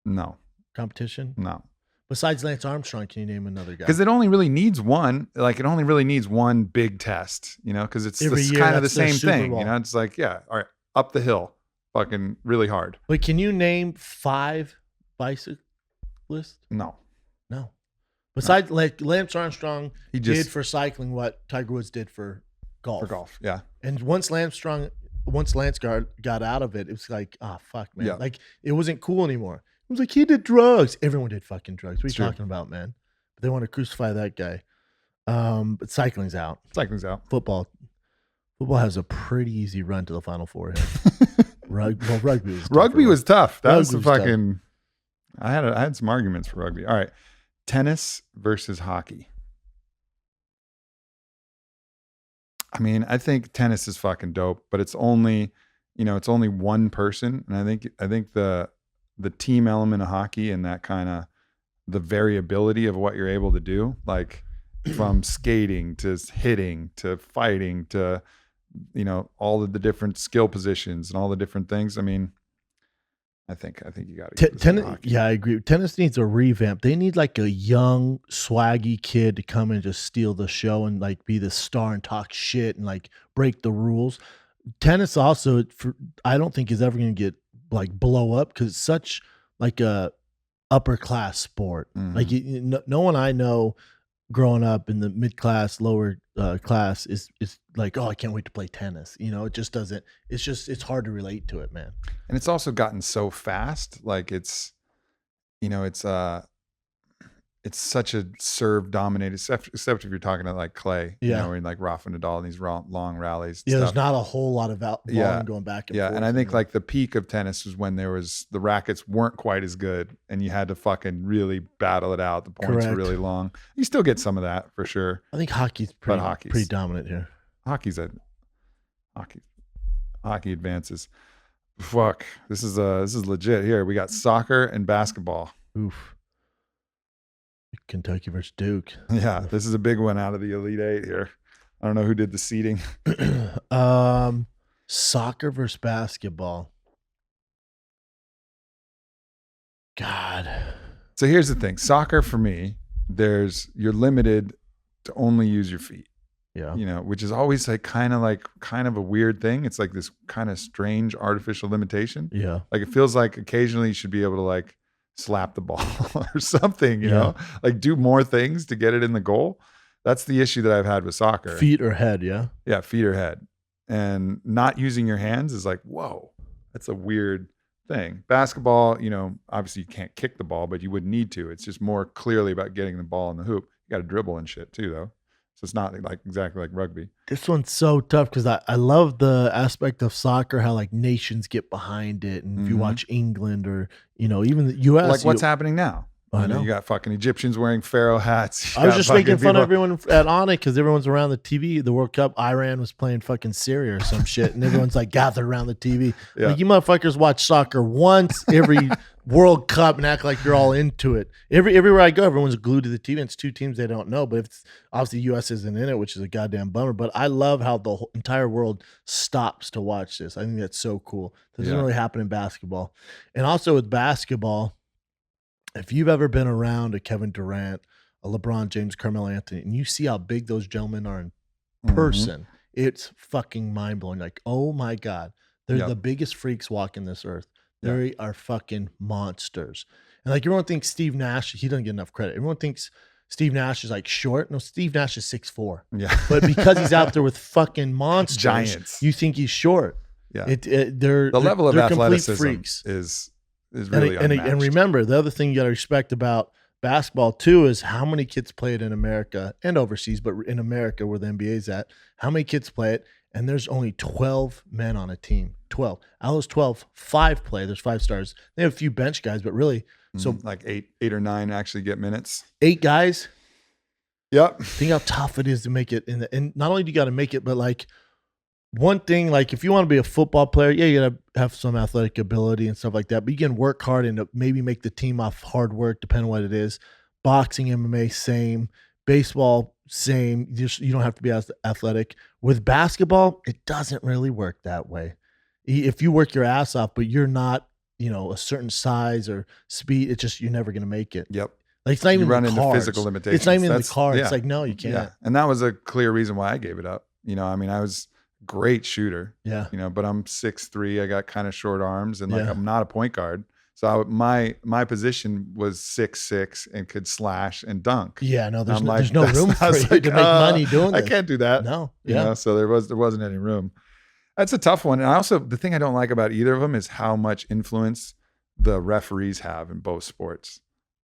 no, competition? no. Besides Lance Armstrong, can you name another guy? Because it only really needs one. Like it only really needs one big test, because it's Every year, kind of the that's their same Super thing. Bowl. It's like, yeah, all right, up the hill, fucking really hard. But can you name 5 bicyclists? No, No. Besides, like Lance Armstrong He did just for cycling what Tiger Woods did for golf. for golf. Yeah. And once Lance got out of it, it was like, oh fuck, man. Yeah. Like it wasn't cool anymore. It was like he did drugs. Everyone did fucking drugs. What are It's you true. talking about, man? But they want to crucify that guy. But cycling's out. Cycling's out. Football has a pretty easy run to the Final Four here. Rugby was tough. That was the Rugby was fucking. I had some arguments for rugby. All right, tennis versus hockey. I mean, I think tennis is fucking dope, but it's only one person, and I think the team element of hockey and that kind of the variability of what you're able to do, like from skating to hitting to fighting to all of the different skill positions and all the different things. I mean, I think you got to tennis. Yeah, I agree. Tennis needs a revamp. They need like a young, swaggy kid to come and just steal the show and like be the star and talk shit and like break the rules. Tennis also, I don't think is ever going to get like blow up because it's such like a upper class sport. Mm-hmm. Like no one I know growing up in the mid class, lower class is like, oh, I can't wait to play tennis. It just doesn't. It's hard to relate to it, man. And it's also gotten so fast. Like it's such a serve dominated, except if you're talking about like clay, or in like Rafa Nadal and these long rallies. Yeah, there's not a whole lot of volume going back and forth. Yeah, and I think like the peak of tennis was when the rackets weren't quite as good and you had to fucking really battle it out. The points were really long. You still get some of that for sure. I think hockey's pretty dominant here. Hockey advances. Fuck, this is legit here. We got soccer and basketball. Oof. Kentucky versus Duke. Yeah, this is a big one out of the Elite Eight here. I don't know who did the seeding. Soccer versus basketball. God. So here's the thing. Soccer for me, you're limited to only use your feet. Yeah. Which is always like kind of a weird thing. It's like this kind of strange artificial limitation. Yeah. Like it feels like occasionally you should be able to like slap the ball or something, you know, like do more things to get it in the goal. That's the issue that I've had with soccer. Feet or head, yeah? Yeah, feet or head. And not using your hands is like, whoa, that's a weird thing. Basketball, obviously you can't kick the ball, but you wouldn't need to. It's just more clearly about getting the ball in the hoop. You got to dribble and shit too, though. So it's not like exactly like rugby. This one's so tough because I love the aspect of soccer, how like nations get behind it. And if you watch England or, even the US. Like what's happening now? I know. You got fucking Egyptians wearing pharaoh hats. I was just making fun of everyone at On It because everyone's around the TV. The World Cup, Iran was playing fucking Syria or some shit. And everyone's like gathered around the TV. Yeah. Like, you motherfuckers watch soccer once every World Cup and act like you're all into it. Everywhere I go, everyone's glued to the TV. It's two teams they don't know. But it's obviously the US isn't in it, which is a goddamn bummer. But I love how the whole entire world stops to watch this. I think that's so cool. That doesn't really happen in basketball. And also with basketball, if you've ever been around a Kevin Durant, a LeBron James, Carmelo Anthony, and you see how big those gentlemen are in person, it's fucking mind-blowing. Like, oh my God, they're the biggest freaks walking this earth. They are fucking monsters. And like everyone thinks Steve Nash, he doesn't get enough credit. Everyone thinks Steve Nash is like short. No, Steve Nash is 6'4". Yeah. But because he's out there with fucking monsters, giants, you think he's short. Yeah. The level of athleticism freaks. is really unmatched. And remember, the other thing you got to respect about basketball too is how many kids play it in America and overseas, but in America where the NBA's at, how many kids play it? And there's only 12 men on a team. 12. Out of those 12, 5 play. There's 5 stars. They have a few bench guys, but really, so like 8 or 9 actually get minutes. 8 guys. Yep. Think how tough it is to make it and not only do you got to make it, but like one thing, like if you want to be a football player, you gotta have some athletic ability and stuff like that. But you can work hard and maybe make the team off hard work, depending on what it is. Boxing, MMA, same. Baseball, same. You don't have to be as athletic. With basketball, it doesn't really work that way. If you work your ass off, but you're not, a certain size or speed, it's just you're never gonna make it. Yep. Like it's not even run the into cards. physical limitations. It's not even in the cards. It's like no, you can't. Yeah. And that was a clear reason why I gave it up. I mean, I was great shooter. Yeah. But I'm 6'3". I got kind of short arms and like I'm not a point guard. So my position was 6'6" and could slash and dunk. Yeah, no, And there's no room I for was you like, to make money doing I this. can't do that. No, You yeah. know, so there wasn't any room. That's a tough one. And also, the thing I don't like about either of them is how much influence the referees have in both sports.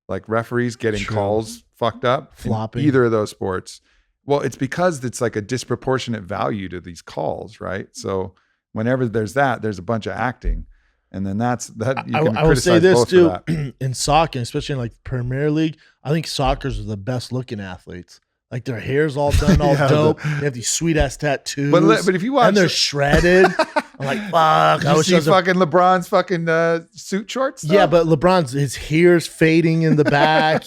Like referees getting True. calls fucked up Flopping. in either of those sports. Well, it's because it's like a disproportionate value to these calls, right? So whenever there's that, there's a bunch of acting. And then that's that you can I will say criticize this both for too that. in soccer, especially in like Premier League. I think soccer's are the best looking athletes. Like their hair's all done, all Yeah, dope. They have these sweet ass tattoos. But if you watch, and they're shredded. I'm like, fuck. Did I you wish see I was a- fucking LeBron's fucking suit shorts? Though? Yeah, but LeBron's his hair's fading in the back.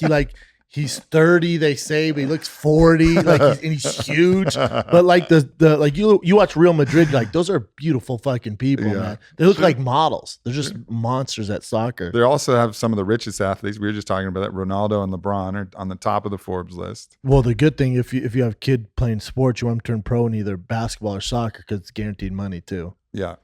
He's 30, they say, but he looks 40. Like he's huge. But like the like you watch Real Madrid, like those are beautiful fucking people, Yeah. man. They look like models. They're just monsters at soccer. They also have some of the richest athletes. We were just talking about that. Ronaldo and LeBron are on the top of the Forbes list. Well, the good thing if you have a kid playing sports, you want them to turn pro in either basketball or soccer because it's guaranteed money too. Yeah,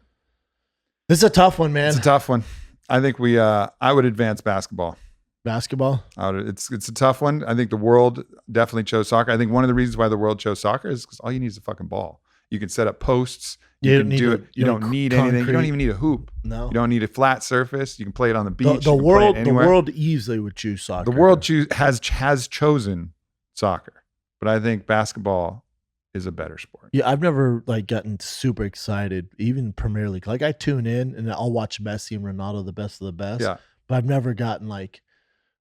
This is a tough one, man. it's a tough one. I think I would advance basketball. Basketball. It's a tough one. I think the world definitely chose soccer. I think one of the reasons why the world chose soccer is because all you need is a fucking ball. You can set up posts. You can do it. You don't need anything. You don't even need a hoop. No. You don't need a flat surface. You can play it on the beach. The You can play it the anywhere. world easily would choose soccer. The world has chosen soccer, but I think basketball is a better sport. Yeah, I've never like gotten super excited, even Premier League. Like I tune in and I'll watch Messi and Ronaldo, the best of the best. Yeah, But I've never gotten like,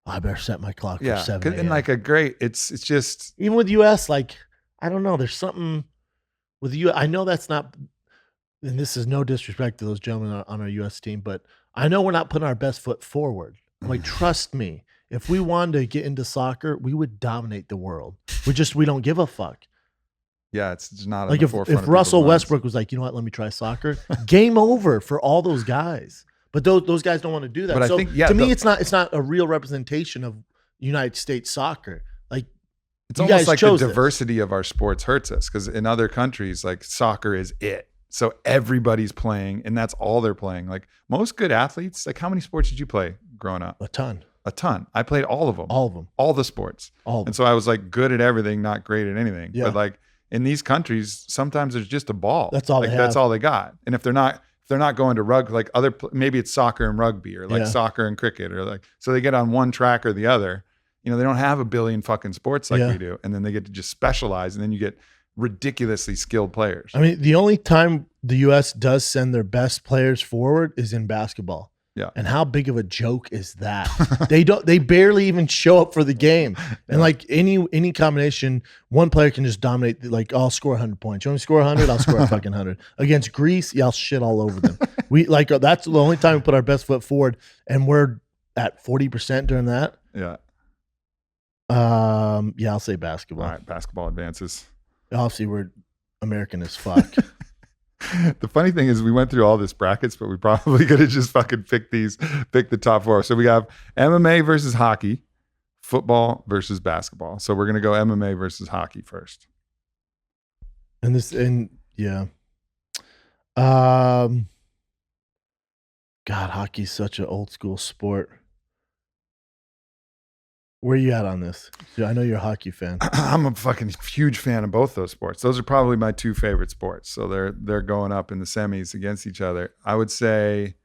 oh, I better set my clock for yeah. 7 And like it's just even with US, like I don't know, there's something with you. I know that's not, and this is no disrespect to those gentlemen on our US team, but I know we're not putting our best foot forward. I'm like, trust me, if we wanted to get into soccer, we would dominate the world. We don't give a fuck. yeah. It's just not Like on the if forefront of Russell people's minds. Westbrook was like, you know what, let me try soccer, game over for all those guys. But those guys don't want to do that. But I so think, yeah, to me, it's not a real representation of United States soccer. Like It's you almost guys like the chose this. diversity of our sports hurts us because in other countries, like soccer is it. So everybody's playing and that's all they're playing. Like most good athletes, like how many sports did you play growing up? A ton, A ton. I played all of them. all of them, All the sports. all of them. And so I was like good at everything, not great at anything. Yeah. But like in these countries, sometimes there's just a ball. That's all like they that's have. all they got. And if they're not going to rugby, like maybe it's soccer and rugby or like Yeah. soccer and cricket or like, so they get on one track or the other. You know, they don't have a billion fucking sports like Yeah. we do. And then they get to just specialize and then you get ridiculously skilled players. I mean, the only time the U.S. does send their best players forward is in basketball. Yeah. And how big of a joke is that? They barely even show up for the game. And like any combination, one player can just dominate. Like I'll score 100 points. You want me to score 100? I'll score a fucking 100. Against Greece, yeah, I'll shit all over them. We like that's the only time we put our best foot forward, and we're at 40% during that. Yeah. Yeah, I'll say basketball. All right. Basketball advances. Obviously, we're American as fuck. The funny thing is we went through all this brackets, but we probably could have just fucking pick the top four. So we have MMA versus hockey, football versus basketball. So we're going to go MMA versus hockey first. And yeah. God, hockey's such an old school sport. Where you at on this? I know you're a hockey fan. I'm a fucking huge fan of both those sports. Those are probably my two favorite sports. So they're going up in the semis against each other. I would say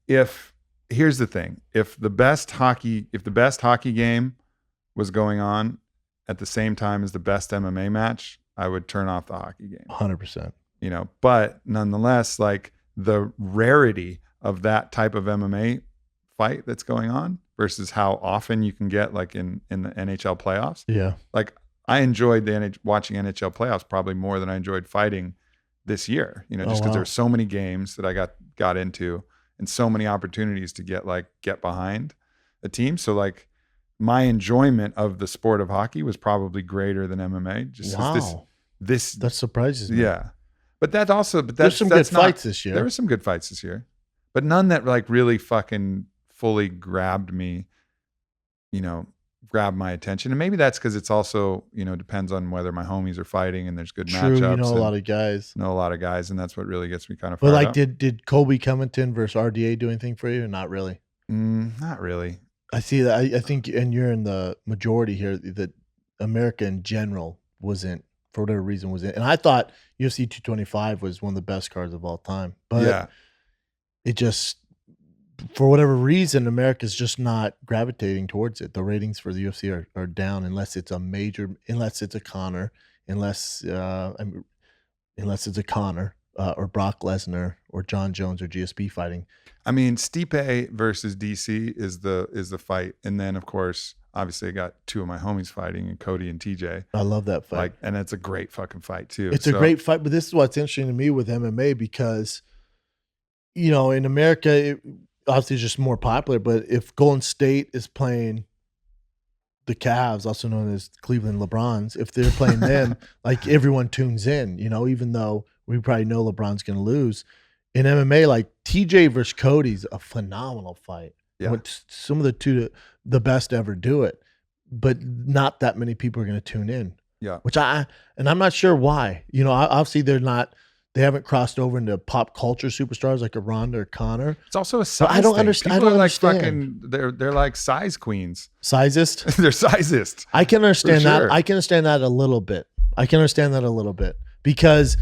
here's the thing. If the best hockey game was going on at the same time as the best MMA match, I would turn off the hockey game. 100%. You know, but nonetheless, like the rarity of that type of MMA fight that's going on versus how often you can get like in the NHL playoffs. Yeah. Like I enjoyed watching NHL playoffs probably more than I enjoyed fighting this year, you know, just because there's so many games that I got into and so many opportunities to get behind a team. So like my enjoyment of the sport of hockey was probably greater than MMA. Just this that surprises me. yeah. But there's some good fights this year. There were some good fights this year, but none that like really fucking fully grabbed me, you know, grab my attention. And maybe that's because it's also, depends on whether my homies are fighting and there's good True, you know matchups a and lot of guys. know a lot of guys. And that's what really gets me kind of But fired like, up. did Colby Covington versus RDA do anything for you? Not really. Not really. I see that. I think, and you're in the majority here, that America in general wasn't, for whatever reason, wasn't. And I thought UFC 225 was one of the best cards of all time. But Yeah. it just, for whatever reason, America's just not gravitating towards it. The ratings for the UFC are down unless it's a Conor, unless it's a Conor or Brock Lesnar or John Jones or GSP fighting. I mean, Stipe versus DC is the fight, and then of course, obviously, I got two of my homies fighting, and Cody and TJ. I love that fight. And it's a great fucking fight too. It's a great fight, but this is what's interesting to me with MMA because, in America, obviously it's just more popular. But if Golden State is playing the Cavs, also known as Cleveland LeBrons, if they're playing them, like everyone tunes in, even though we probably know LeBron's going to lose. In MMA, like TJ versus Cody's a phenomenal fight. Yeah. Some of the best ever do it, but not that many people are going to tune in. Yeah. And I'm not sure why. Obviously they haven't crossed over into pop culture superstars like a Ronda or Conor. It's also a size. I don't thing. understand. People I don't are like understand. fucking. They're like size queens. Sizist. They're sizist. I can understand For that. sure. I can understand that a little bit. Because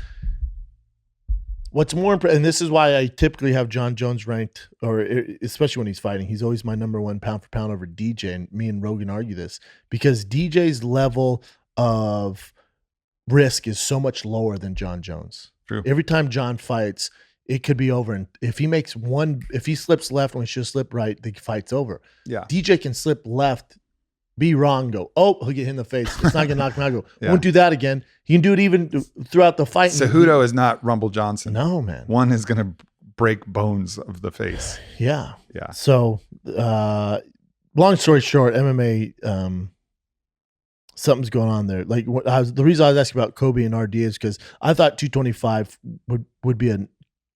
what's more important, and this is why I typically have John Jones ranked, or especially when he's fighting, he's always my number one pound for pound over DJ. And me and Rogan argue this because DJ's level of risk is so much lower than John Jones. True. Every time John fights, it could be over. And if he slips left when he should slip right, the fight's over. Yeah. DJ can slip left, be wrong, go, oh, he'll get hit in the face. It's not going to knock him out. Go, Yeah. won't do that again. He can do it even throughout the fight. Cejudo is not Rumble Johnson. No, man. One is going to break bones of the face. Yeah. Yeah. So, long story short, MMA, something's going on there. Like the reason I was asking about Kobe and RD is because I thought 225 would be a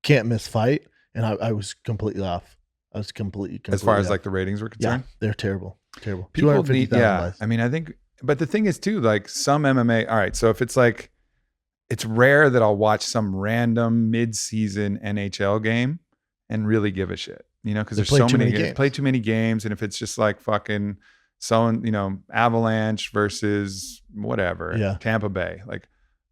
can't miss fight, and I was completely off. I was completely As far as off. like the ratings were Yeah, concerned. they're terrible. Terrible. People 250,000 yeah. buys. I mean, I think, but the thing is too, like some MMA. All right, so if it's like, it's rare that I'll watch some random mid-season NHL game and really give a shit, because there's so many games. Play too many games, and if it's just like fucking Avalanche versus whatever, Yeah. Tampa Bay, like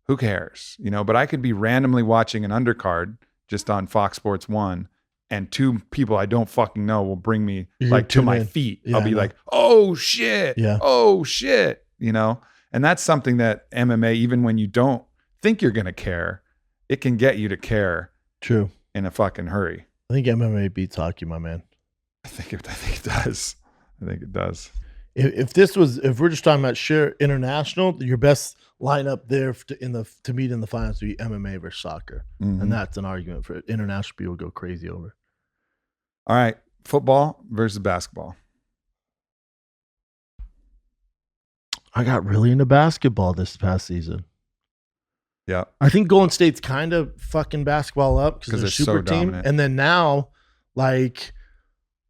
who cares, But I could be randomly watching an undercard just on Fox Sports 1. And two people I don't fucking know will bring me like to my feet. Yeah, I'll be I know. like, oh shit. Yeah. Oh shit. And that's something that MMA, even when you don't think you're going to care, it can get you to care True. in a fucking hurry. I think MMA beats hockey, my man. I think it does. I think it does. If we're just talking about sheer international, your best lineup there to meet in the finals would be MMA versus soccer. Mhm. And that's an argument for international people go crazy over. All right. Football versus basketball. I got really into basketball this past season. Yeah. I think Golden State's kind of fucking basketball up because they're so super team. dominant. And then now, like,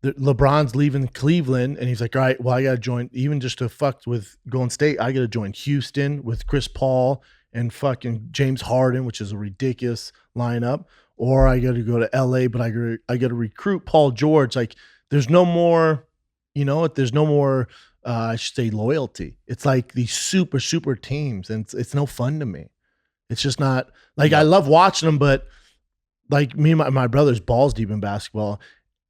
LeBron's leaving Cleveland, and he's like, all right, well, I got to join, even just to fuck with Golden State, I got to join Houston with Chris Paul and fucking James Harden, which is a ridiculous lineup. Or I got to go to LA, but I got to recruit Paul George. Like, there's no more, there's no more, I should say, loyalty. It's like these super, super teams, and it's no fun to me. It's just not, like, I love watching them, but like me and my brother's balls deep in basketball.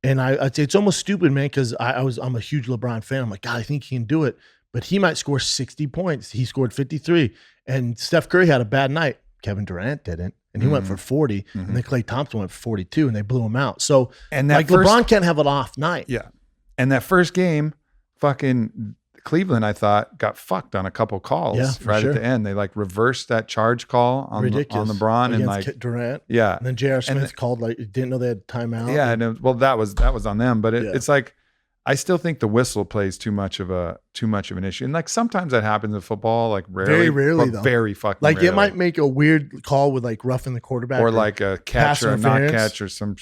And I'd say it's almost stupid, man, because I'm a huge LeBron fan. I'm like, God, I think he can do it. But he might score 60 points. He scored 53. And Steph Curry had a bad night. Kevin Durant didn't. And he went for 40. And then Klay Thompson went for 42, and they blew him out. So, And that like, LeBron can't have an off night. Yeah. And that first game, fucking Cleveland, I thought, got fucked on a couple calls sure. at the end. They like reversed that charge call on LeBron and like Durant. Yeah. And then J.R. Smith called, like, didn't know they had timeout. Yeah. And well, that was on them. But it's like, I still think the whistle plays too much of an issue. And like sometimes that happens in football, like rarely, Very rarely, but though. very fucking Like, rarely. it might make a weird call with like roughing the quarterback. or like a catch pass or a not interference. catch or some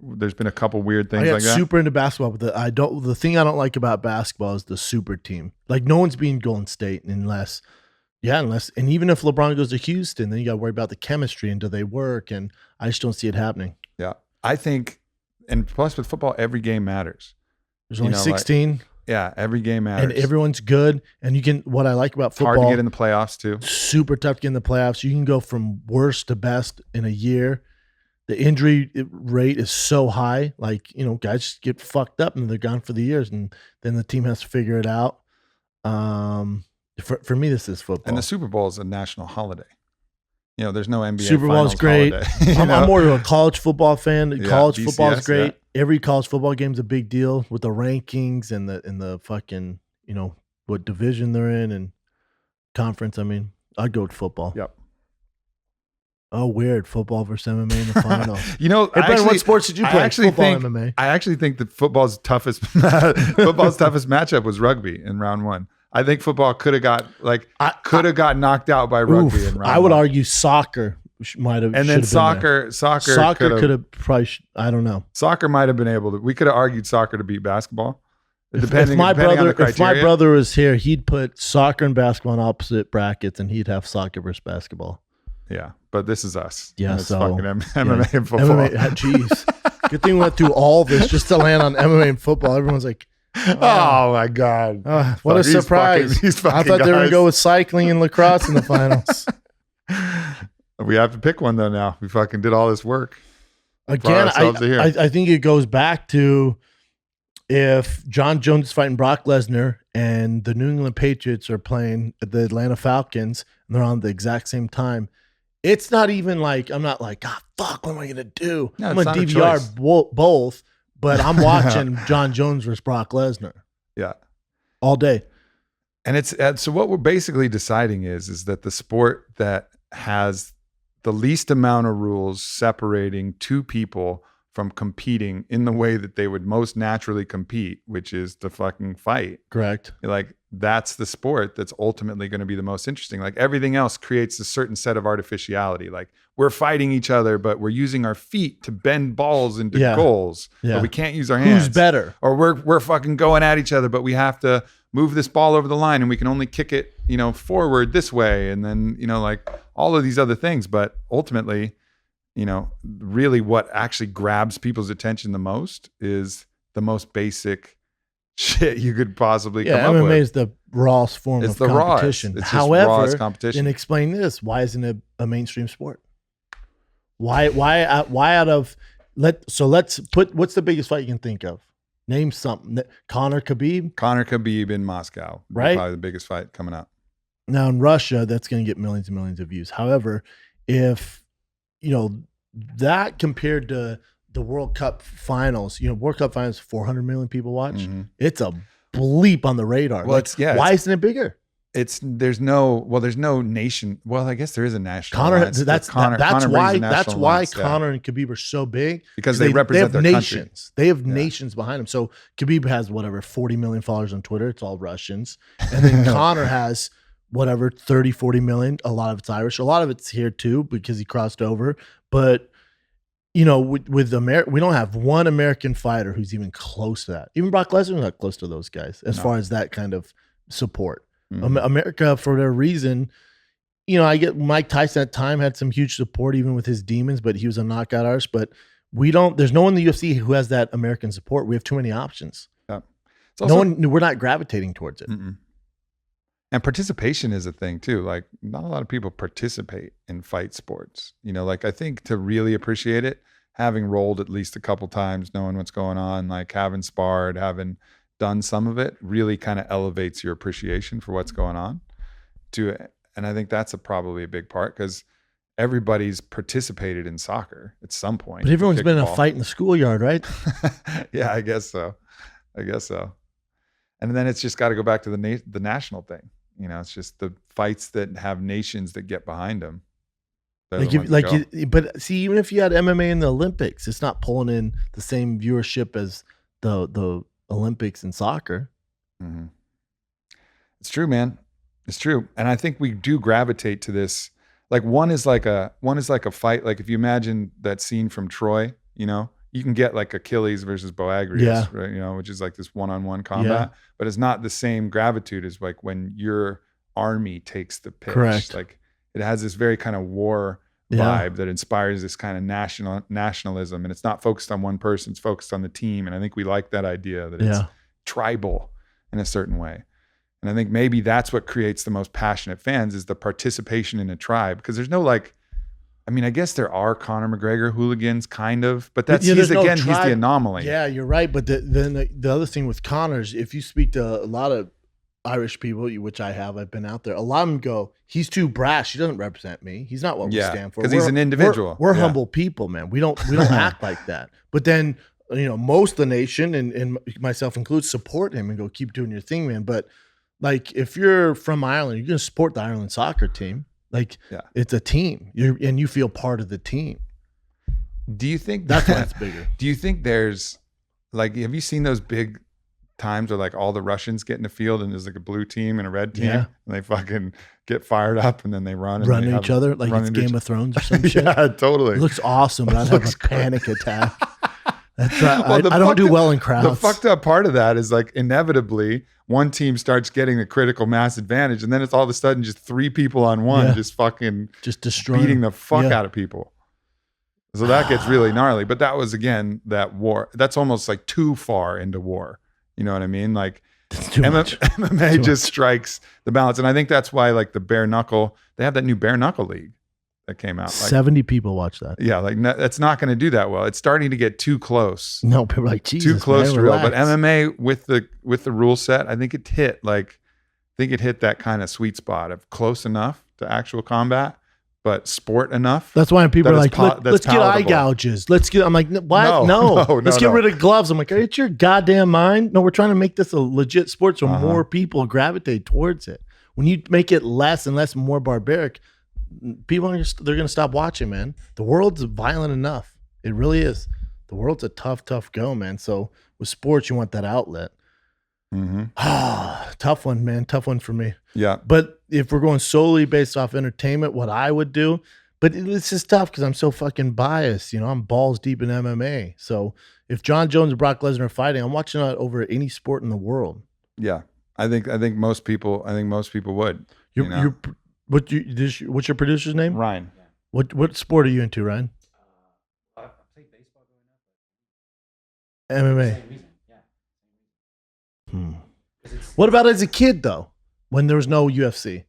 there's been a couple weird I things got like that. super into basketball, but the thing I don't like about basketball is the super team. Like no one's being Golden State unless, and even if LeBron goes to Houston, then you got to worry about the chemistry and do they work? And I just don't see it happening. Yeah, I think, and plus with football, every game matters. There's only 16. Yeah, every game matters. And everyone's good. And you can, what I like about It's football, hard to get in the playoffs too. super tough to get in the playoffs. You can go from worst to best in a year. The injury rate is so high. Like, guys just get fucked up and they're gone for the years. And then the team has to figure it out. For me, this is football. And the Super Bowl is a national holiday. There's no NBA Super Bowl's Finals great. holiday, I'm more of a college football fan. Yeah, College BCS, football is great. yeah. Every college football game is a big deal with the rankings and the fucking, what division they're in and conference. I mean, I'd go with football. Yep. Oh, weird. Football versus MMA in the final. Hey, Brendan, what sports did you play? Football, MMA. I actually think that football's toughest matchup was rugby in round one. I think football could have got knocked out by rugby in round I would one. argue soccer might have. And then soccer could have probably. I don't know. Soccer might have been able to. We could have argued soccer to beat basketball. If my brother was here, he'd put soccer and basketball in opposite brackets, and he'd have soccer versus basketball. Yeah, but this is us. Yeah, and it's so fucking MMA and football. MMA, jeez. Good thing we went through all this just to land on MMA and football. Everyone's like, oh my god, what a surprise! I thought they were going to go with cycling and lacrosse in the finals. We have to pick one though. Now we fucking did all this work. Again, I think it goes back to if John Jones is fighting Brock Lesnar and the New England Patriots are playing the Atlanta Falcons and they're on the exact same time. It's not even like, I'm not like, God, fuck, what am I going to do? No, I'm going to DVR both, but I'm watching John Jones versus Brock Lesnar. Yeah. All day. And it's so what we're basically deciding is that the sport that has the least amount of rules separating two people from competing in the way that they would most naturally compete, which is the fucking fight. Correct. Like that's the sport that's ultimately going to be the most interesting. Like everything else creates a certain set of artificiality. Like we're fighting each other, but we're using our feet to bend balls into goals. Yeah. But we can't use our hands. Who's better? Or we're fucking going at each other, but we have to move this ball over the line and we can only kick it, forward this way. And then, like all of these other things. But ultimately, really what actually grabs people's attention the most is the most basic shit you could possibly come up with. MMA is the rawest form of competition. It's However, rawest competition. then explain this. Why isn't it a mainstream sport? Why out of let's put, what's the biggest fight you can think of? Name something. Conor Khabib in Moscow. Right? Probably the biggest fight coming up. Now in Russia, that's going to get millions and millions of views. However, if that compared to the World Cup finals, World Cup finals, 400 million people watch. Mm-hmm. It's a bleep on the radar. Well, why isn't it bigger? There's no nation. Well, I guess there is a national. Conor, that's why alliance, Conor and Khabib are so big, because they represent their nations. country. They have nations behind them. So Khabib has 40 million followers on Twitter. It's all Russians. And then Conor has 30, 40 million. A lot of it's Irish. A lot of it's here too because he crossed over. But with America, we don't have one American fighter who's even close to that. Even Brock Lesnar is not close to those guys as far as that kind of support. Mm-hmm. America, for their reason, I get Mike Tyson at the time had some huge support even with his demons, but he was a knockout artist. But there's no one in the UFC who has that American support. We have too many options. Yeah. We're not gravitating towards it. Mm-mm. And participation is a thing too. Like not a lot of people participate in fight sports. I think to really appreciate it, having rolled at least a couple times, knowing what's going on, like having sparred, having done some of it, really kind of elevates your appreciation for what's going on. And I think that's probably a big part because everybody's participated in soccer at some point. But everyone's been in a fight in the schoolyard, right? Yeah, I guess so. And then it's just got to go back to the national thing. It's just the fights that have nations that get behind them. But see, even if you had MMA in the Olympics, it's not pulling in the same viewership as the Olympics in soccer. Mm-hmm. It's true, man. It's true. And I think we do gravitate to this. Like one is like a fight. Like if you imagine that scene from Troy, you can get like Achilles versus Boagrius, Yeah. right? You know, which is like this one-on-one combat, but it's not the same gravitude as like when your army takes the pitch. Correct. Like it has this very kind of war vibe that inspires this kind of nationalism, and it's not focused on one person, it's focused on the team. And I think we like that idea that it's tribal in a certain way. And I think maybe that's what creates the most passionate fans is the participation in a tribe. Because there's no like, I mean, I guess there are Conor McGregor hooligans, kind of, but that's he's the anomaly. Yeah, you're right. But then the other thing with Conor's, if you speak to a lot of Irish people, which I've been out there, a lot of them go, he's too brash. He doesn't represent me. He's not what we stand for. Because he's an individual. We're humble people, man. We don't act like that. But then, most of the nation, and myself included, support him and go, keep doing your thing, man. But like, if you're from Ireland, you're going to support the Ireland soccer team. Like, it's a team. And you feel part of the team. Do you think that's why it's bigger? Do you think there's like, have you seen those big times where like all the Russians get in the field and there's like a blue team and a red team and they fucking get fired up and then they run into each other like it's Game of Thrones or some shit? Yeah, totally. It looks awesome, but I'd have a panic attack. That's right. Well, I don't do well in crowds. The fucked up part of that is like inevitably one team starts getting the critical mass advantage, and then it's all of a sudden just 3 people on one just fucking destroying, beating the fuck out of people. So that gets really gnarly. But that was, again, that war. That's almost like too far into war. You know what I mean? Like MMA just strikes the balance. And I think that's why like the bare knuckle, they have that new bare knuckle league that came out. Like, 70 people watch that. Yeah, like that's not going to do that well. It's starting to get too close. No, people are like, Jesus, too close man, to real. relax. But MMA with the rule set, I think it hit that kind of sweet spot of close enough to actual combat, but sport enough. That's why people are like, let's get eye palatable. gouges. I'm like, what? No. Let's get rid of gloves. I'm like, are you your goddamn mind? No, we're trying to make this a legit sport so more people gravitate towards it. When you make it less and less, more barbaric, people they're going to stop watching, man. The world's violent enough. It really is. The world's a tough go, man. So with sports, you want that outlet. Tough one, man. Tough one for me. Yeah. But if we're going solely based off entertainment, what I would do, but it's just tough because I'm so fucking biased. I'm balls deep in MMA. So if John Jones and Brock Lesnar are fighting, I'm watching that over any sport in the world. Yeah. I think most people would. What's your producer's name? Ryan. What sport are you into, Ryan? I play baseball growing up. MMA. Same reason, yeah. What about as a kid though, when there was no UFC?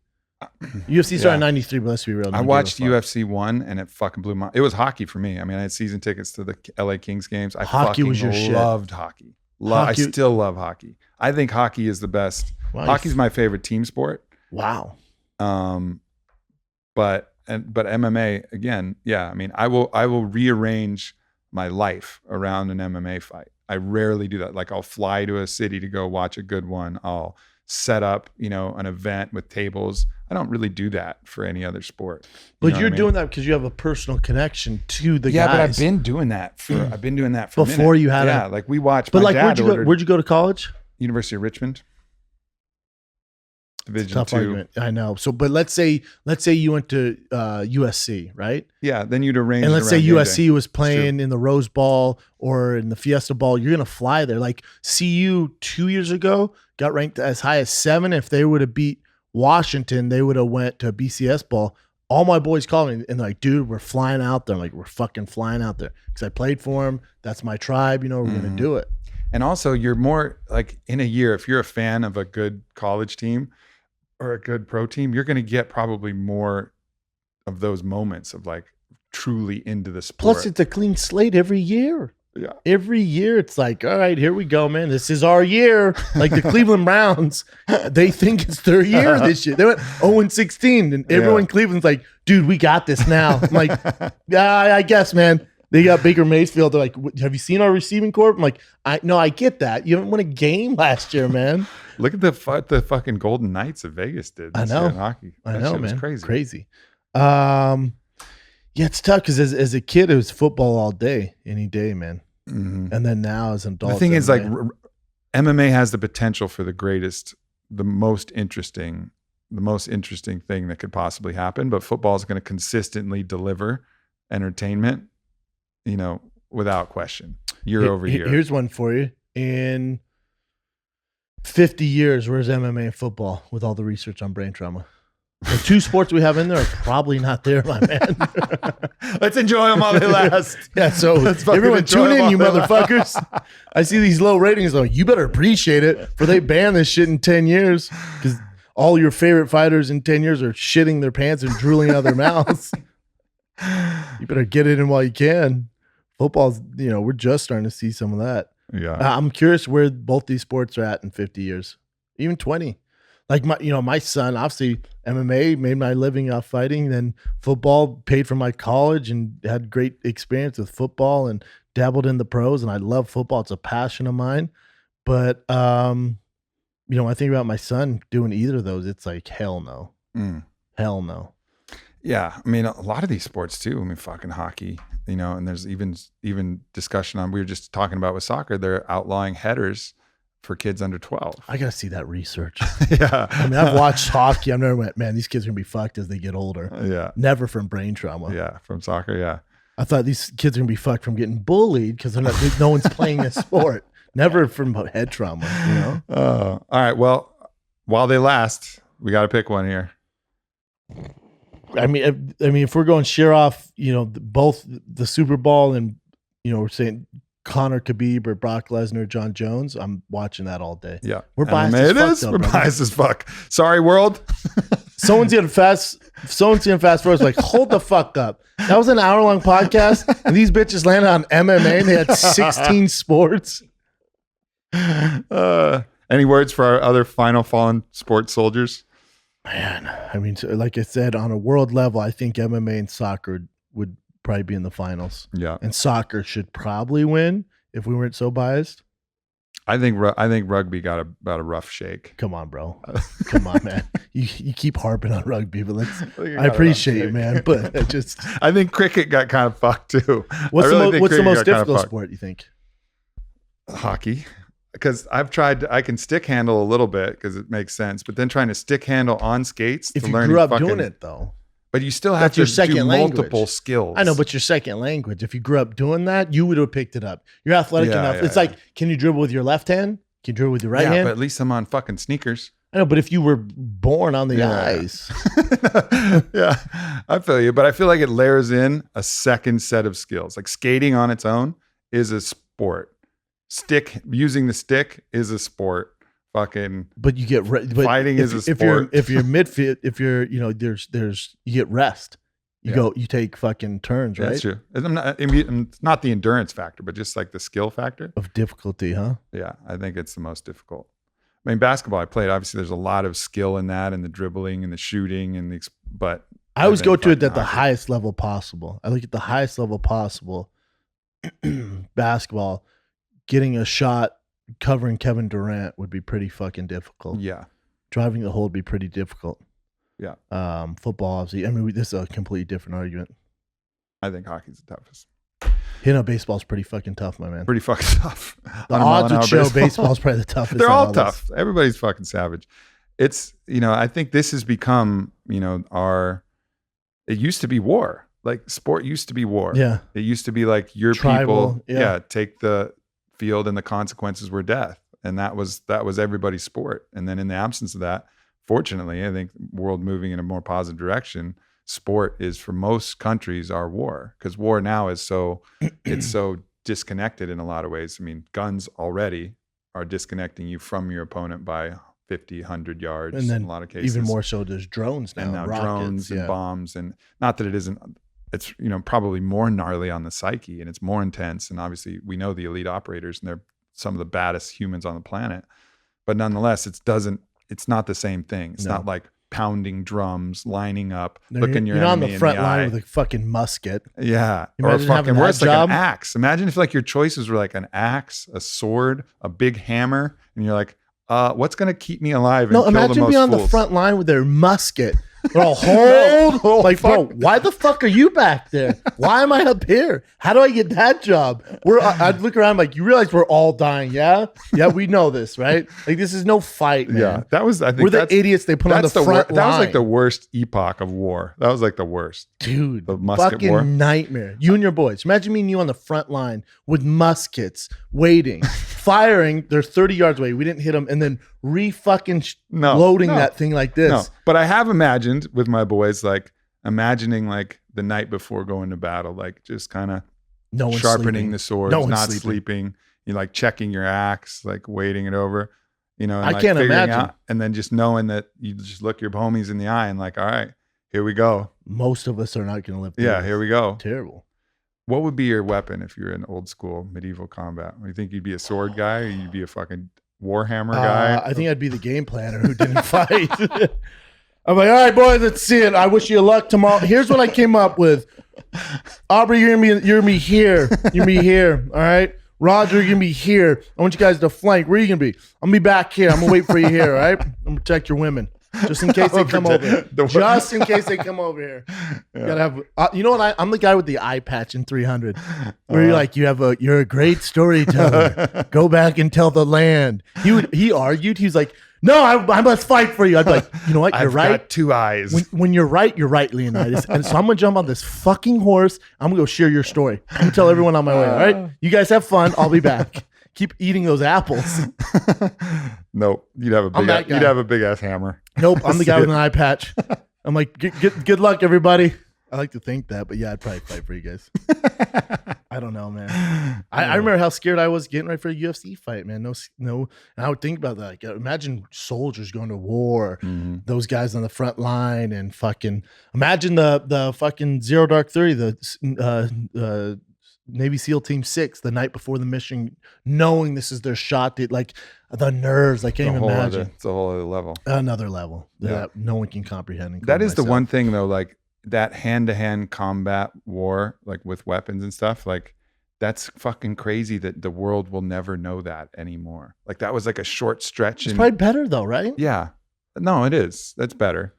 UFC started in '93, but let's be real. I watched UFC 1 and it fucking blew it was hockey for me. I mean, I had season tickets to the LA Kings games. Hockey was your shit. Loved hockey. I still love hockey. I think hockey is the best. Wow, Hockey's my favorite team sport. Wow. But MMA again, yeah. I mean, I will rearrange my life around an MMA fight. I rarely do that. Like I'll fly to a city to go watch a good one. I'll set up, an event with tables. I don't really do that for any other sport. But you're doing that because you have a personal connection to the guys. Yeah, but I've been doing that for before you had like we watched. But like, where'd you go to college? University of Richmond. Division Tough 2. argument. I know. So, but let's say you went to USC, right? Yeah. Then you'd arrange. And let's say USC was playing in the Rose Bowl or in the Fiesta Bowl. You're gonna fly there. Like CU 2 years ago got ranked as high as 7. If they would have beat Washington, they would have went to a BCS Bowl. All my boys call me and they're like, dude, we're flying out there. I'm like, we're fucking flying out there because I played for them. That's my tribe. We're gonna do it. And also, you're more like in a year, if you're a fan of a good college team or a good pro team, you're going to get probably more of those moments of like truly into the sport. Plus, it's a clean slate every year. Yeah. Every year, it's like, all right, here we go, man. This is our year. Like the Cleveland Browns, they think it's their year this year. They went 0-16, and everyone in Cleveland's like, dude, we got this now. I'm like, yeah, I guess, man. They got Baker Mayfield. They're like, have you seen our receiving corps? I'm like, I get that. You haven't won a game last year, man. Look at the fucking Golden Knights of Vegas did this year in hockey. That shit was man. Crazy. Yeah, it's tough because as a kid, it was football all day, any day, man. Mm-hmm. And then now as an adult. The thing is, like, MMA has the potential for the most interesting thing that could possibly happen. But football is going to consistently deliver entertainment, without question, year over year. Here's one for you. In 50 years, where's MMA and football with all the research on brain trauma? The two sports we have in there are probably not there, my man. Let's enjoy them while they last. Yeah, so everyone tune in, you motherfuckers. I see these low ratings, though. You better appreciate it, for they ban this shit in 10 years because all your favorite fighters in 10 years are shitting their pants and drooling out of their mouths. You better get it in while you can. Football's, we're just starting to see some of that. Yeah. I'm curious where both these sports are at in 50 years, even 20. Like my son, obviously MMA made my living off fighting, then football paid for my college and had great experience with football and dabbled in the pros. And I love football. It's a passion of mine. But, when I think about my son doing either of those, it's like, hell no. Hell no. Yeah. I mean, a lot of these sports too. I mean, fucking hockey, and there's even discussion on, we were just talking about with soccer, they're outlawing headers for kids under 12. I got to see that research. Yeah. I mean, I've watched hockey. I've never went, man, these kids are going to be fucked as they get older. Yeah. Never from brain trauma. Yeah. From soccer. Yeah. I thought these kids are going to be fucked from getting bullied because no one's playing this sport. Never from head trauma, All right. Well, while they last, we got to pick one here. I mean, if we're going sheer off, both the Super Bowl and, we're saying Conor Khabib or Brock Lesnar, John Jones, I'm watching that all day. Yeah. We're biased as fuck, though, We're biased as fuck. Sorry, world. Someone's getting fast forward. Like, hold the fuck up. That was an hour-long podcast, and these bitches landed on MMA, and they had 16 sports. Any words for our other final fallen sports soldiers? Man, I mean, like I said, on a world level, I think MMA and soccer would probably be in the finals. Yeah. And soccer should probably win if we weren't so biased. I think rugby got about a rough shake. Come on, bro. Come on, man. You keep harping on rugby, but I appreciate it, man. But I think cricket got kind of fucked too. What's the most difficult sport, you think? Hockey. Because I can stick handle a little bit because it makes sense, but then trying to stick handle on skates. If you grew up doing it, though. But you still have to do multiple skills. I know, but your second language. If you grew up doing that, you would have picked it up. You're athletic enough. It's like, can you dribble with your left hand? Can you dribble with your right hand? But at least I'm on fucking sneakers. I know, but if you were born on the ice. Yeah, I feel you. But I feel like it layers in a second set of skills. Like skating on its own is a sport. Using the stick is a sport. Fucking. But you get fighting is a sport. If you're midfield, if you're there's you get rest. You take fucking turns, right? That's true. It's not the endurance factor, but just like the skill factor of difficulty, huh? Yeah, I think it's the most difficult. I mean, basketball I played. Obviously, there's a lot of skill in that, and the dribbling and the shooting, but I always go to it at the highest level possible. I look at the highest level possible. Basketball. Getting a shot covering Kevin Durant would be pretty fucking difficult. Yeah. Driving the hole would be pretty difficult. Yeah. Football, obviously. I mean, this is a completely different argument. I think hockey's the toughest. Baseball's pretty fucking tough, my man. Pretty fucking tough. The odds would show baseball's probably the toughest. They're all tough. Everybody's fucking savage. It's, I think this has become, it used to be war. Like sport used to be war. Yeah. It used to be like your tribal, people, take the field and the consequences were death. And that was everybody's sport. And then in the absence of that, fortunately, I think world moving in a more positive direction, sport is for most countries our war, because war now is it's so disconnected in a lot of ways. I mean, guns already are disconnecting you from your opponent by 50, 100 yards and then in a lot of cases. Even more so, there's drones now. And now rockets, drones and bombs. And not that it isn't, it's probably more gnarly on the psyche and it's more intense. And obviously we know the elite operators and they're some of the baddest humans on the planet. But nonetheless, it's not the same thing. It's not like pounding drums, lining up, looking your enemy in the eye. You're on the front line with a fucking musket. Yeah. Or fucking worse, like an axe. Imagine if like your choices were like an axe, a sword, a big hammer, and you're like, what's going to keep me alive and kill the most imagine being on fools? The front line with their musket They're all hold. No, like, bro, fuck. why the fuck are you back there? Why am I up here? How do I get that job? I'd look around like, you realize we're all dying, yeah? Yeah, we know this, right? Like, this is no fight, man. Yeah, that was. I think We're the that's- idiots they put on the that's front line. That was like the worst epoch of war. That was like the worst. Dude, The musket fucking war. nightmare. You and your boys. Imagine me and you on the front line with muskets, waiting, firing. They're 30 yards away. We didn't hit them, and then loading that thing like this. No, but I have imagined with my boys, like imagining like the night before going to battle, like just kind of No one's sharpening sleeping. the swords, No one's not sleeping. sleeping. You like checking your axe, like waiting it over, you know, and I like can't figuring imagine. out, and then just knowing that you just look your homies in the eye and like, all right, here we go. Most of us are not going to live through Yeah, this. here we go. Terrible. What would be your weapon if you're in old school medieval combat? You think you'd be a sword guy or you'd be a fucking warhammer guy? I think I'd be the game planner who didn't fight. I'm like, all right, boys, let's see it. I wish you luck tomorrow. Here's what I came up with. Aubrey, you're gonna be here. You're gonna be here. All right. Roger, you're gonna be here. I want you guys to flank. Where are you gonna be? I'm gonna be back here. I'm gonna wait for you here. All right. I'm gonna protect your women. Just in case they come over here. Just in case they come over here. Yeah. Gotta have. You know what? I'm the guy with the eye patch in 300, where you're like, you're a great storyteller. Go back and tell the land. He argued. He was like, no, I must fight for you. I'd be like, you know what? You're I've right. got two eyes. When you're right, Leonidas. And so I'm gonna jump on this fucking horse. I'm gonna go share your story. I'm gonna tell everyone on my way. All right, you guys have fun. I'll be back. Keep eating those apples. Nope, you'd have a I'm big. that guy. You'd have a big ass hammer. Nope, I'm the guy with an eye patch. I'm like, good luck, everybody. I like to think that, but yeah, I'd probably fight for you guys. I don't know, man. I remember how scared I was getting ready for a UFC fight, man. No. And I would think about that. Like, imagine soldiers going to war, those guys on the front line, and fucking imagine the fucking Zero Dark 30, the Navy SEAL Team 6, the night before the mission, knowing this is their shot. Like the nerves, I can't even imagine. It's a whole other level. Another level Yeah. that no one can comprehend. That is the myself. one thing though, like that hand-to-hand combat war, like with weapons and stuff, like that's fucking crazy that the world will never know that anymore. Like that was like a short stretch. It's probably better though, right? Yeah, no, it is. That's better.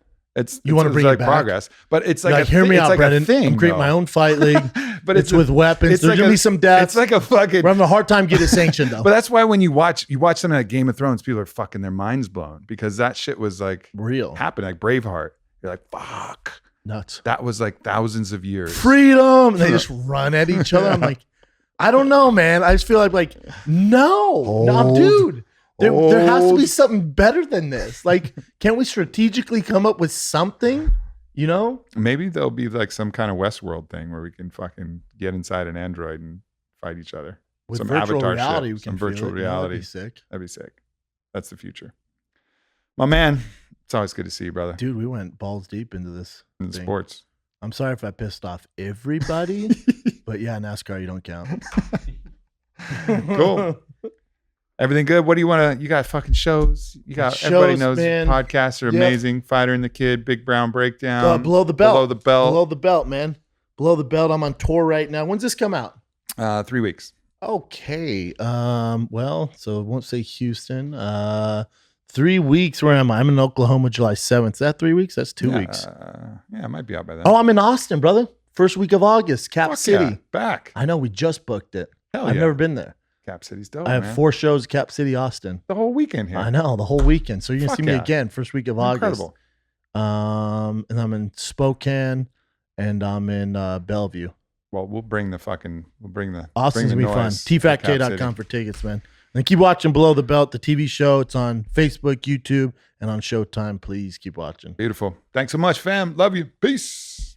You wanna bring it like back? Progress, but it's like, Hear me it's out, like Brendan. a thing. I'm creating my own fight league. But it's with weapons. There's like gonna be some deaths. It's like a fucking. We're having a hard time getting it sanctioned though. But that's why when you watch something like Game of Thrones, people are fucking their minds blown because that shit was like Real happened, like Braveheart. You're like, fuck. nuts. That was like thousands of years. Freedom. And they just run at each other. I'm like, I don't know, man. I just feel like no, dude. There has to be something better than this. Like, can't we strategically come up with something? You know? Maybe there'll be like some kind of Westworld thing where we can fucking get inside an android and fight each other. With Some virtual avatar reality, shit, we some can virtual feel it. You know, that'd reality. be sick. That'd be sick. That's the future. My man, it's always good to see you, brother. Dude, we went balls deep into this In thing. sports. I'm sorry if I pissed off everybody, but yeah, NASCAR, you don't count. Cool. Everything good? What do you want to? You got fucking shows. You got everybody Shows, knows man. podcasts are Yep. amazing. Fighter and the Kid, Big Brown Breakdown. Below the belt. Below the belt. Below the belt, man. Below the belt. I'm on tour right now. When's this come out? 3 weeks. Okay. Well, so I won't say Houston. 3 weeks. Where am I? I'm in Oklahoma, July 7th. Is that 3 weeks? That's 2 weeks. Yeah, it might be out by then. Oh, I'm in Austin, brother. First week of August, Cap Fuck City. yeah. Back. I know we just booked it. Hell I've yeah. never been there. Cap City's dope. I have man. 4 shows at Cap City, Austin. The whole weekend here. I know, the whole weekend. So you're gonna Fuck see me yeah. again, first week of August. Incredible. And I'm in Spokane and I'm in Bellevue. Well, we'll bring the Austin's gonna be fun. noise to Cap tfatk.com City. for tickets, man. And keep watching Below the Belt, the TV show. It's on Facebook, YouTube, and on Showtime. Please keep watching. Beautiful. Thanks so much, fam. Love you. Peace.